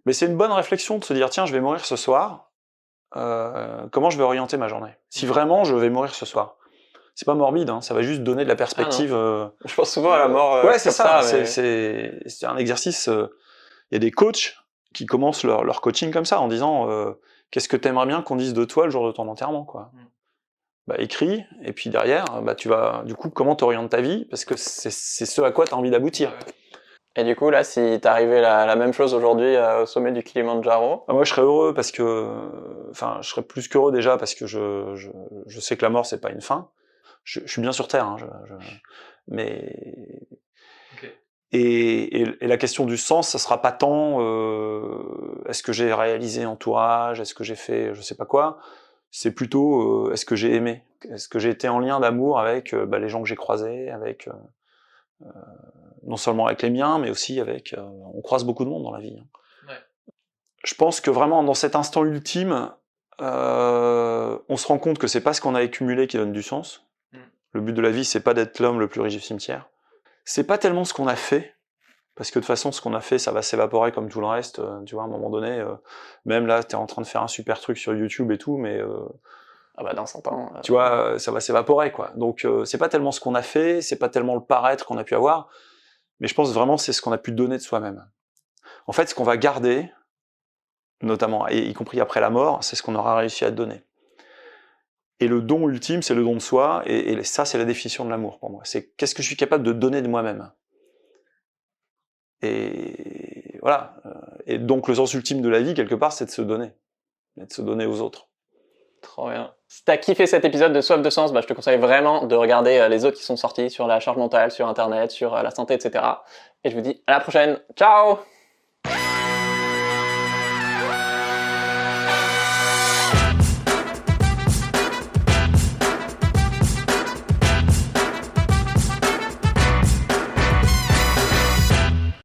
Mais c'est une bonne réflexion de se dire, tiens, je vais mourir ce soir, comment je vais orienter ma journée? Si vraiment je vais mourir ce soir. C'est pas morbide, hein, ça va juste donner de la perspective. Je pense souvent à la mort. Ouais, c'est ça. Mais... C'est un exercice. Il y a des coachs qui commencent leur coaching comme ça, en disant qu'est-ce que t'aimerais bien qu'on dise de toi le jour de ton enterrement, quoi. Bah, écris, et puis derrière, bah, tu vas, du coup, comment t'orientes ta vie, parce que c'est ce à quoi t'as envie d'aboutir. Et du coup, là, si t'arrivais la même chose aujourd'hui au sommet du Kilimandjaro... Moi, je serais heureux parce que, enfin, je serais plus qu'heureux déjà parce que je sais que la mort, c'est pas une fin. Je suis bien sur Terre, hein, mais... Okay. Et la question du sens, ça sera pas tant est-ce que j'ai réalisé entourage, est-ce que j'ai fait je sais pas quoi, c'est plutôt est-ce que j'ai aimé, est-ce que j'ai été en lien d'amour avec les gens que j'ai croisés, avec non seulement avec les miens, mais aussi avec on croise beaucoup de monde dans la vie. Hein. Ouais. Je pense que vraiment dans cet instant ultime, on se rend compte que c'est pas ce qu'on a accumulé qui donne du sens. Le but de la vie, c'est pas d'être l'homme le plus riche du cimetière. C'est pas tellement ce qu'on a fait, parce que de toute façon, ce qu'on a fait, ça va s'évaporer comme tout le reste. Tu vois, à un moment donné, même là, t'es en train de faire un super truc sur YouTube et tout, mais ah bah dans 100 ans, tu vois, ça va s'évaporer, quoi. Donc, c'est pas tellement ce qu'on a fait, c'est pas tellement le paraître qu'on a pu avoir, mais je pense vraiment c'est ce qu'on a pu donner de soi-même. En fait, ce qu'on va garder, notamment, et y compris après la mort, c'est ce qu'on aura réussi à donner. Et le don ultime, c'est le don de soi, et ça, c'est la définition de l'amour pour moi. C'est qu'est-ce que je suis capable de donner de moi-même. Et voilà. Et donc le sens ultime de la vie, quelque part, c'est de se donner. Et de se donner aux autres. Trop bien. Si t'as kiffé cet épisode de Soif de Sens, bah, je te conseille vraiment de regarder les autres qui sont sortis sur la charge mentale, sur Internet, sur la santé, etc. Et je vous dis à la prochaine. Ciao!